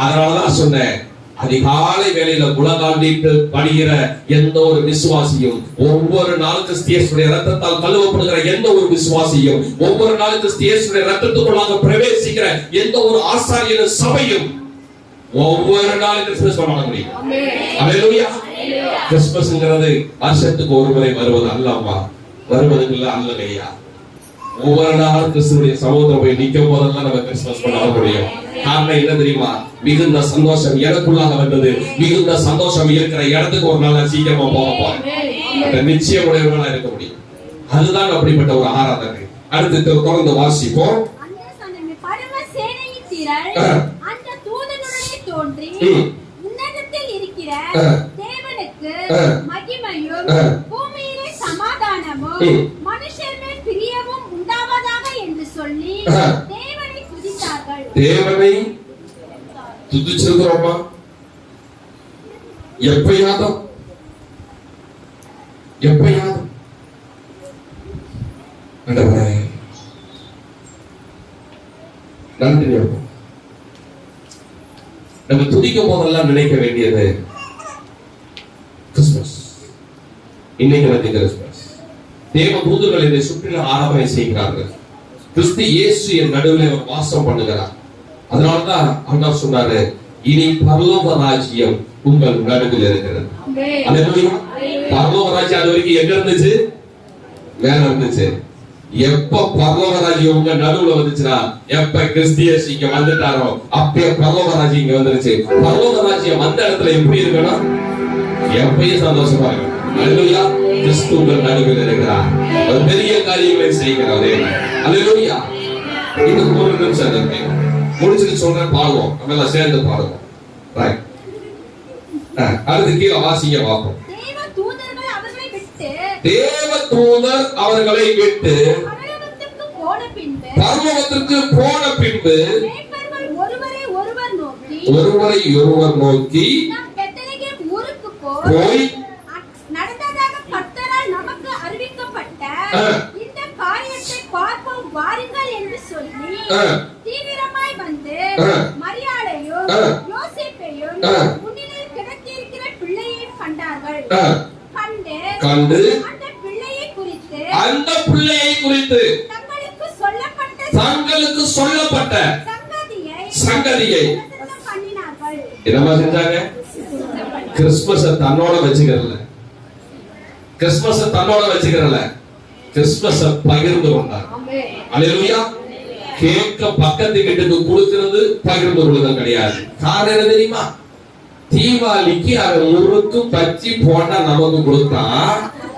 அதனாலதான் சொன்னேன், அதிகாலை வேளையில முழங்கால் நீட்டு பணிகிற எந்த ஒரு விசுவாசியும், ஒவ்வொரு நாளும் கிறிஸ்தியேசுடைய ரத்தத்தால் கழுவப்படுகிற எந்த ஒரு விசுவாசியும், ஒவ்வொரு நாளும் கிறிஸ்தியேசுடைய ரத்தத்துக்குள்ளாக பிரவேசிக்கிற எந்த ஒரு ஆசாரியனும் சபையும் ஒவ்வொரு நாளும் கிறிஸ்துமஸ் கொண்டாட முடியும். அல்லேலூயா. கிறிஸ்துமஸ்ங்கிறது வருஷத்துக்கு ஒரு முறை வருவது அல்லவா, வருவதுக்கு அல்லையா. ஒவ்வொரு நாளும் கிறிஸ்துவுடைய சமூகத்தில் போய் நிற்கும் போதெல்லாம் நம்ம கிறிஸ்துமஸ் கொண்டாட முடியும். காரணம் என்ன தெரியுமா? மிகுந்த சந்தோஷம் எனக்குள்ளாக வந்தது. மிகுந்த சந்தோஷம் இருக்கிற இடத்துக்கு ஒரு நாள் சீக்கிரமா போக போறேன். நிச்சயம் உடையவர்களா இருக்க முடியும். அதுதான் அப்படிப்பட்ட ஒரு ஆராதனை. அடுத்து தொடர்ந்து வாசிப்போம். அந்த தூதனுடனே தோன்றி உன்னதத்தில் இருக்கிற தேவனுக்கு மகிமையும் பூமியிலே சமாதானமும் மனுஷர் மேல் பிரியமும் உண்டாவதாக என்று சொல்லி தேவனை துதித்தார்கள். தேவனை துதிச்சிருக்கிறோமா? எப்பயாவது நன்றி. நம்ம துதிக்கும் போதெல்லாம் நினைக்க வேண்டியது கிறிஸ்துமஸ். இன்னைக்கு வந்து கிறிஸ்துமஸ். தேவ தூதர்கள் இதை சுற்றிலும் ஆராதனை செய்கிறார்கள். கிறிஸ்து இயேசு என் நடுவில் அவர் வாசம் பண்ணுகிறார். அதனால்தான் ஆண்டவர் சொன்னாரு, இனி பரலோக ராஜ்யம் உங்கள் நடுவில் இருக்கிறது. அல்லேலூயா. பரலோக ராஜ்யம் அது வரைக்கும் எங்க இருந்துச்சு? வேற இருந்துச்சு. எப்ப பரலோக ராஜ்யம் உங்க நடுவுல வந்துச்சுன்னா, எப்ப கிறிஸ்தியஸ் இங்க வந்துட்டாரோ அப்பே பரலோக ராஜ்யம் இங்க வந்துருச்சு. பரலோக ராஜ்யம் வந்த இடத்துல எப்படி இருக்கணும்? எப்பயும் சந்தோஷமா இருக்கணும். அல்லேலூயா. கிறிஸ்து உங்கள் நடுவில் இருக்கிறார். ஒரு பெரிய காரியங்களை செய்கிறார். அல்லேலூயா. இன்னும் ஒரு நிமிஷம் இருக்கு, முடிச்சுட்டு சொல்றேன், பாடுவோம். நம்ம எல்லாம் சேர்ந்து பாடுவோம். ரைட். அடுத்து கீழே வாசிங்க பார்ப்போம். தேவ தூதர் அவர்களை விட்டு பரலோகத்துக்கு போன பின்பு ஒருவரை ஒருவர் நோக்கி போய் நடந்ததாக கர்த்தரால் நமக்கு அறிவிக்கப்பட்ட இந்த காரியத்தை பார்ப்போம் வாருங்கள் என்று சொல்லி தீவிரமாய் வந்து மரியாளையும் யோசேப்பையும் முன்னிலே கிடத்தியிருக்கிற பிள்ளையையும் கண்டார்கள். கண்டு அந்த பிள்ளையை குறித்து தங்களுக்கு சொல்லப்பட்ட சங்கதியை பண்ணினார்கள். என்னமா செஞ்சாங்க? கிறிஸ்துமஸ் தன்னோட வச்சுக்கிறல, கிறிஸ்துமஸ் பகிர்ந்து கொண்டார். அல்லேலூயா. கேக்க பக்கத்து வீட்டுக்கு கொடுக்கிறது பகிர்ந்து கொள்ளுதல் கிடையாது. காரணம் என்ன தெரியுமா? தீபாவளிக்கு அவன் முறுக்கு பச்சி போட்டா நமக்கு கொடுத்தா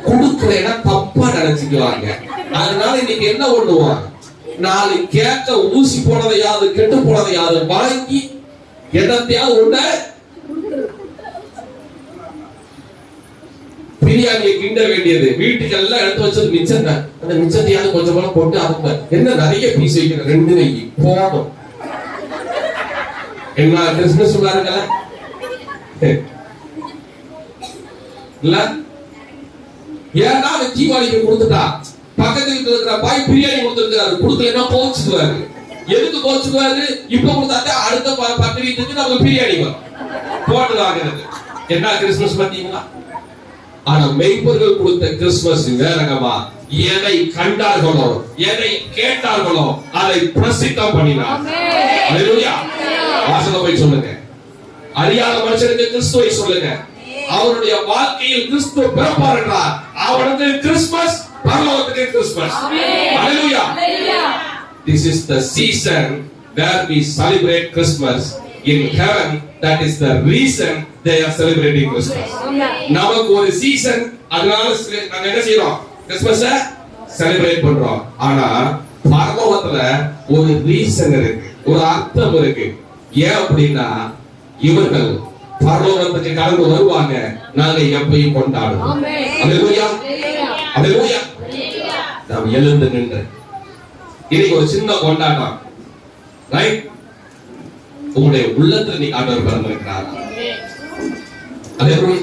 கொடுக்கலைன்னா தப்பா நினைச்சுக்குவாங்க. அதனால இன்னைக்கு என்ன பண்ணுவாங்க? நாலு கேக்க ஊசி போனதையாவது கெட்டு போனதையாவது வாங்கி என்னத்தையாவது உண்ட பிரியாணியை கிண்ட வேண்டியது. வீட்டுக்கு எல்லாம் எடுத்து வச்சது மிச்சம். அந்த மிச்சத்தையாவது கொஞ்சம் கூட போட்டு அவங்க என்ன நிறைய பீஸ் வைக்கிற 2 நெய் போதும். என்ன கிறிஸ்துமஸ் பாருங்க இல்ல? ஏன்னா தீபாவளிக்கு கொடுத்துட்டா பக்கத்து வீட்டுல இருக்கிற பாய் பிரியாணி கொடுத்துருக்காரு, கொடுக்கலன்னா கோச்சுக்குவாரு. எதுக்கு கோச்சுக்குவாரு? இப்ப கொடுத்தா அடுத்த பக்கத்து வீட்டுக்கு நம்ம பிரியாணி போட்டு வாங்குறது. என்ன கிறிஸ்துமஸ் பாத்தீங்களா? ஆனா மெய்ப்பொருள் கொடுத்த கிறிஸ்துமஸ் வேறங்கம்மா. எதை கண்டார்களோ எதை கேட்டார்களோ அதை பிரசித்தம் பண்ணினார். அல்லேலூயா. வாசல்ல போய் சொல்லுங்க, அறியாத மனுஷனுக்கு கிறிஸ்துவை சொல்லுங்க. அவருடைய வாழ்க்கையில் கிறிஸ்து பிறப்பார் என்றார். அவனுக்கு கிறிஸ்துமஸ், பரலோகத்துக்கு Christmas. Hallelujah. This is the season where we celebrate Christmas. In heaven, that is the reason they are celebrating Christmas. நமக்கு ஒரு சீசன், அதனால நாங்க என்ன செய்றோம்? கிறிஸ்துமஸை செலிப்ரேட் பண்றோம். ஆனா பரலோகத்துல ஒரு ரீசன் இருக்கு, ஒரு அர்த்தம் இருக்கு. ஏன் அப்படின்னா இவர்கள் பரலோகத்துக்கு கடந்து வருவாங்க, நாங்க எப்பயும் கொண்டாடுவோம். அல்லேலூயா. அல்லேலூயா. நாம் எழுந்து நின்று இன்னைக்கு ஒரு சின்ன கொண்டாட்டம். ரைட்? உங்களுடைய உள்ளத்துல நீ ஆண்டவர் பிறந்திருக்கிறார். அல்லேலூயா.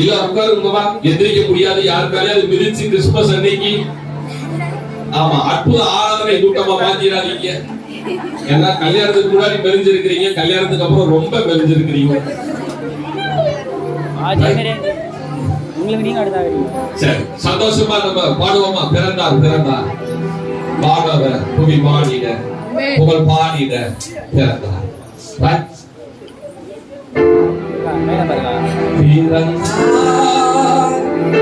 இல்ல உட்காருங்கப்பா, எந்திரிக்க முடியாது யாருக்காலே அது மிதிச்சு கிறிஸ்துமஸ் அன்னைக்கு ஆமா, அற்புத ஆராதனை கூட்டமா மாத்திடாதீங்க. ஏன்னா கல்யாணத்துக்கு முன்னாடி மெலிஞ்சிருக்கிறீங்க, கல்யாணத்துக்கு அப்புறம் ரொம்ப மெலிஞ்சிருக்கிறீங்க. சரி, சந்தோஷமா நம்ம பாடுவோமா? பிறந்தார் பிறந்தார் பாடவர் புவி பாடிட புகழ் பாடிட பிறந்தார். பிறந்தார்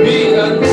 பிறந்தார்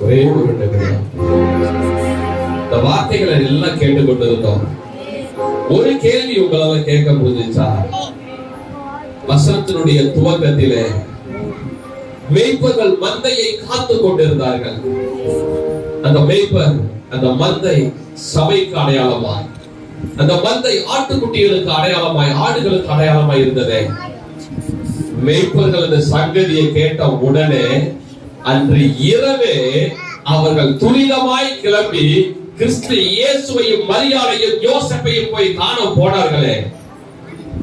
ஒரே ஒரு நிமிடம். இந்த வார்த்தைகளை எல்லாம் கேட்டுக்கொண்டிருந்தோம். ஒரு கேள்வி உங்களால கேட்க முடிஞ்சா, வசனத்தினுடைய துவக்கத்திலே மேய்ப்பர்கள் மந்தையை காத்து கொண்டிருந்தார்கள். அந்த மேய்ப்பர், அந்த மந்தை சபைக்கு அடையாளமாய், அந்த மந்தை ஆட்டுக்குட்டிகளுக்கு அடையாளமாய், ஆடுகளுக்கு அடையாளமாய் இருந்ததே. மேய்ப்பர்கள் அந்த சங்கதியை கேட்ட உடனே அன்று இரவே அவர்கள் துரிதமாய் கிளம்பி கிறிஸ்து இயேசுவையும் மரியாதையும் யோசேப்பையும் போய் காண போனார்களே,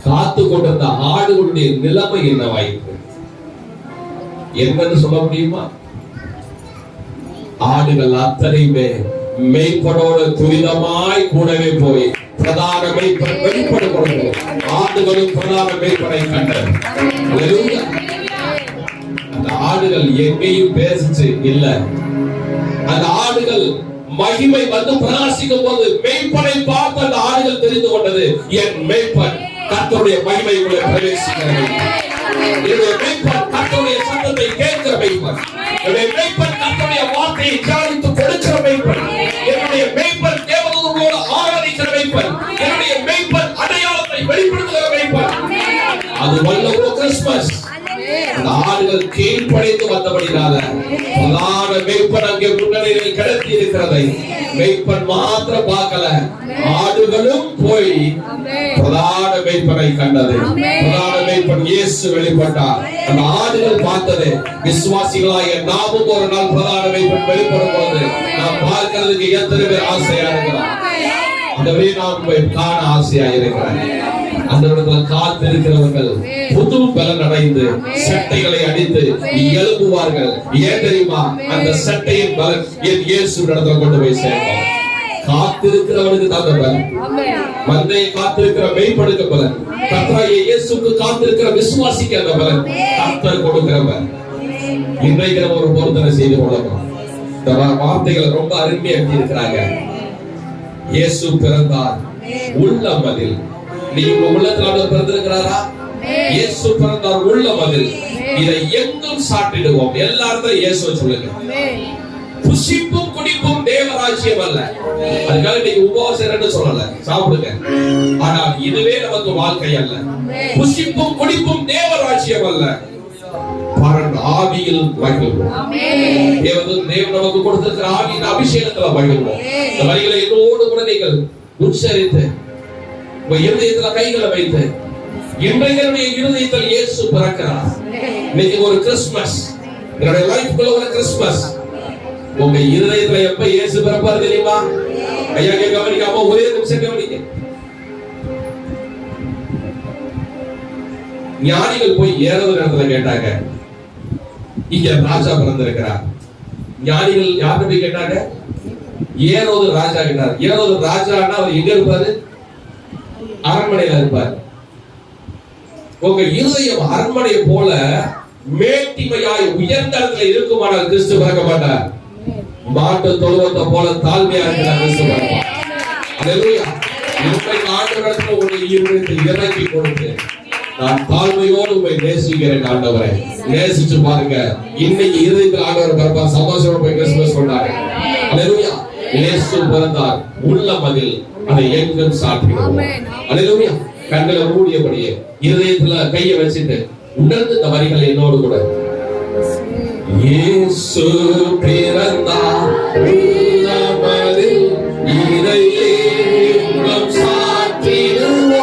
காத்து கொண்டிருந்த ஆடுகளுடைய நிலைமை என்னவாயிற்று? என்னன்னு சொல்ல முடியுமா? ஆடுகள் அத்தனையுமே மேய்ப்பனோடு துரிதமாய் கூடவே போய் பிரதான மேய்ப்பன் வெளிப்படுகிறது. ஆடுகளும் பிரதான மேய்ப்பனை கண்டது. அந்த ஆடுகள் எங்கேயும் பேசிச்சு இல்ல. அந்த ஆடுகள் மகிமை வந்து பிரகாசிக்கும் போது மேய்ப்பனை பார்த்து அந்த ஆடுகள் தெரிந்து கொண்டது, என் மேய்ப்பன் கர்த்தருடைய மகிமை உள்ள பிரவேசிக்கிறது. என்னுடைய மேய்ப்பன் கர்த்தருடைய சத்தத்தை கேட்கிற மேய்ப்பன், என்னுடைய மேய்ப்பன் கர்த்தருடைய வார்த்தையை தியானித்து கொடுக்கிற மேய்ப்பன், என்னுடைய மேய்ப்பன் தேவதூதர்களோடு ஆராதிக்கிற மேய்ப்பன், என்னுடைய மேய்ப்பன் அடையாளத்தை வெளிப்படுத்துகிற மேய்ப்பன். அது வல்ல ஒரு கிறிஸ்துமஸ். அந்த ஆடுகள் கீழ்ப்படைந்து வந்தபடினால பிரதான மேய்ப்பன் அங்கே முன்னணியில் கிடத்தி இருக்கிறதை மேய்ப்பன் மாத்திரம் பார்க்கல, ஆடுகளும் போய் பிரதான மேய்ப்பனை கண்டது. பிரதான மேய்ப்பன் இயேசு வெளிப்பட்டார். அந்த ஆடுகள் பார்த்தது. விசுவாசிகளாய நாமும் ஒரு நாள் பிரதான மேய்ப்பன் வெளிப்படும் போது நாம் பார்க்கிறதுக்கு எத்தனை பேர் ஆசையா இருக்கிறோம்? அதுவே நாம் காண ஆசையா இருக்கிறார். அந்த இடத்துல காத்திருக்கிறவர்கள் புது பலன் அடைந்து சட்டைகளை அடித்து எழுப்புவார்கள். ஏன் தெரியுமா? அந்த சட்டையின் பலன் என் இயேசு இடத்துல கொண்டு போய் சேர்ப்போம். காத்திருக்கிறவனுக்கு தான் பலன். மந்தையை காத்திருக்கிற மேய்ப்பனுக்கு பலன். கர்த்தராகிய இயேசுவுக்கு காத்திருக்கிற விசுவாசிக்கு அந்த பலன் கர்த்தர் கொடுக்கிறவர். இன்றைக்கு நம்ம ஒரு பொருத்தனை செய்து கொள்ளணும். இந்த வார்த்தைகளை ரொம்ப அருமையா எழுதியிருக்கிறாங்க. இயேசு பிறந்தார் உள்ள மதில். நீங்க உள்ளத்துல அவர் பிறந்திருக்கிறாரா? இயேசு பிறந்தார் உள்ள மதில். இதை எங்கும் சாட்டிடுவோம். எல்லாரும் இயேசுவை சொல்லுங்க. புசிப்பும் குடிப்பும் தேவராஜ்யம் அல்ல. அதுக்காக நீங்க உபவாசம் சொல்லல, சாப்பிடுங்க. ஆனால் இதுவே நமக்கு வாழ்க்கை அல்ல. புசிப்பும் குடிப்பும் தேவராஜ்யம் அல்ல, பரன் ஆவியில் மகிழ்வோம். தேவன் நமக்கு கொடுத்திருக்கிற ஆவியின் அபிஷேகத்துல மகிழ்வோம். இந்த வரிகளை என்னோடு கூட நீங்கள் உச்சரித்து உங்க இருதயத்துல கைகளை வைத்து, இன்றைய இருதயத்தில் இயேசு பிறக்கிறார். இன்னைக்கு ஒரு கிறிஸ்துமஸ், என்னுடைய லைஃப்ல ஒரு கிறிஸ்துமஸ். உங்க இருதயத்துல எப்ப இயேசு பிறப்பார் தெரியுமா? ஐயா கவனிக்காம ஒரே நிமிஷம் கவனிக்க. ஞானிகள் போய் ஏரோது இடத்துல கேட்டாங்க, இங்க ராஜா பிறந்திருக்கிறார். ஞானிகள் யார்கிட்ட போய் கேட்டாங்க? ஏரோது ராஜா கேட்டார். ஏரோது ராஜான்னா அவர் எங்க இருப்பாரு? அரண்மனையில இருப்பார். உங்க இருதயம் அரண்மனையை போல மேட்டிமையாய் உயர்ந்த இடத்துல இருக்குமானால் கிறிஸ்து பிறக்க மாட்டார். மாட்டு தொழுவத்தை போல தாழ்மையா இருக்கிறார் கிறிஸ்து பிறப்பார். அல்லேலூயா. இன்றைக்கு ஆண்டவரிடத்துல உங்களுடைய இருதயத்தை இறக்கி கொடுத்து, நான் தாழ்மையோடு உங்களை நேசிக்கிறேன் ஆண்டவரே, நேசிச்சு பாருங்க. இன்னைக்கு இருதயத்தில் ஆண்டவர் பிறப்பார். சந்தோஷமா போய் கிறிஸ்துமஸ் கொண்டாடுங்க. அல்லேலூயா. இயேசு பிறந்தார் உள்ள மதில். அதை எங்கும் சாட்டிடுவோம். அல்லேலூயா. கண்களை மூடியபடியே இருதயத்துல கையை வச்சுட்டு உணர்ந்து இந்த வரிகள் என்னோடு கூட. இயேசு பிறந்தார் உள்ள மதில், இதை எங்கும் சாட்டிடுவோம்.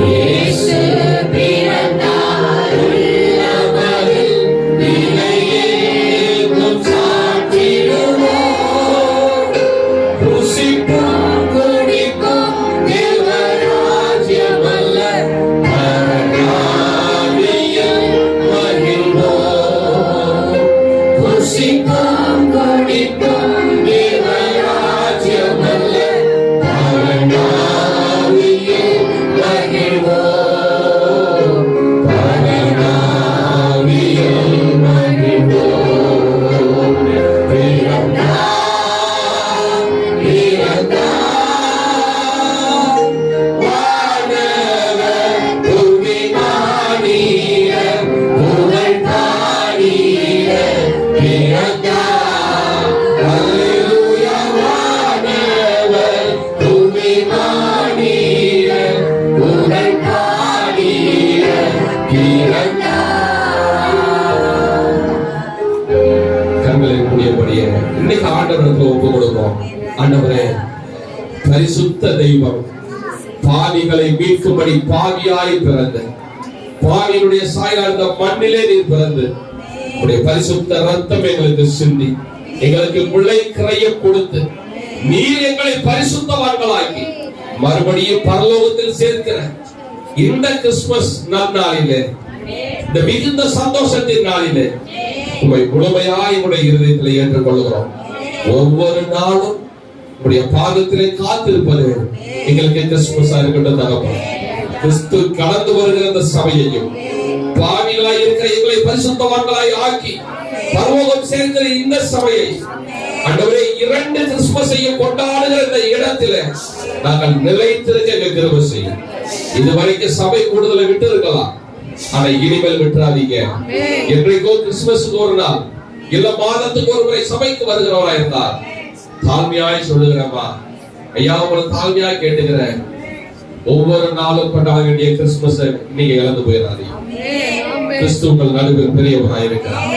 இயேசு பிறந்தார் உள்ள மதில், இதை எங்கும் சாட்டிடுவோம். புசிப்போம் குடிப்போம் தேவராஜ்யம் அல்ல, பரநாவியில் மகிழ்வோம். புசிப்போம் குடிப்போம் தேவராஜ்யம் அல்ல, பரநாவியில் மகிழ்வோம். பரநாவியில் மகிழ்வோம். இன்னைக்கு ஆண்டவருக்கு ஒப்பு கொடுப்போம். ஆண்டவரே, பரிசுத்த தெய்வம், பாவிகளை மீட்கும்படி பாவியாய் பிறந்து, பாவியினுடைய சாயலால் இந்த மண்ணிலே நீர் பிறந்து உடைய பரிசுத்த ரத்தம் எங்களுக்கு சிந்தி எங்களுக்கு பிள்ளை கிரைய கொடுத்து நீர் எங்களை பரிசுத்தவான்களாக்கி மறுபடியும் பரலோகத்தில் சேர்க்கிற இந்த கிறிஸ்துமஸ் நன்னாளிலே, இந்த மிகுந்த சந்தோஷத்தின் நாளிலே உங்களை முழுமையாய் உடைய இருதயத்திலே ஏற்றுக்கொள்கிறோம். ஒவ்வொரு நாளும் உடைய பாதத்திலே காத்திருப்பது எங்களுக்கு கிறிஸ்துமஸா இருக்கட்டும் தகப்பன். கிறிஸ்து கடந்து வருகிற இந்த சபையையும் பாவிகளாய் இருக்கிற எங்களை பரிசுத்தவான்களாய் ஆக்கி பரலோகம் சேர்க்கிற இந்த சபையை ஆண்டவரே 2 கிறிஸ்துமஸையும் கொண்டாடுகிற இந்த இடத்திலே நாங்கள் நிலைத்திருக்க எங்கள் கிருபை செய்யும். இதுவரைக்கும் சபை கூடுதலை விட்டு இருக்கலாம், ஆனா இனிமேல் விட்டுறாதீங்க. என்றைக்கோ கிறிஸ்துமஸுக்கு ஒரு நாள் இல்ல மாதத்துக்கு ஒரு முறை சபைக்கு வருகிறவரா இருந்தார் தாழ்மையாய் சொல்லுகிறேம்மா, ஐயா உங்களை தாழ்மையாய் கேட்டுக்கிறேன். ஒவ்வொரு நாளும் கொண்டாட வேண்டிய கிறிஸ்துமஸ் நீங்க இழந்து போயிடாதீங்க. கிறிஸ்து உங்கள் நடுவில் பெரியவராய் இருக்கிறார்.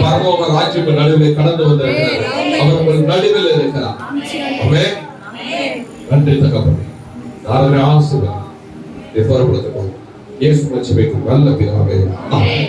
பரலோக ராஜ்யம் நடுவில் கடந்து வந்திருக்கிறார். அவர் உங்கள் நடுவில் இருக்கிறார். ஆமென். நன்றி தகப்பனே. ஆராதனை ஆசீர்வாதம். இயேசு மச்சபைக்கு நல்ல பிதாவே. ஆமென்.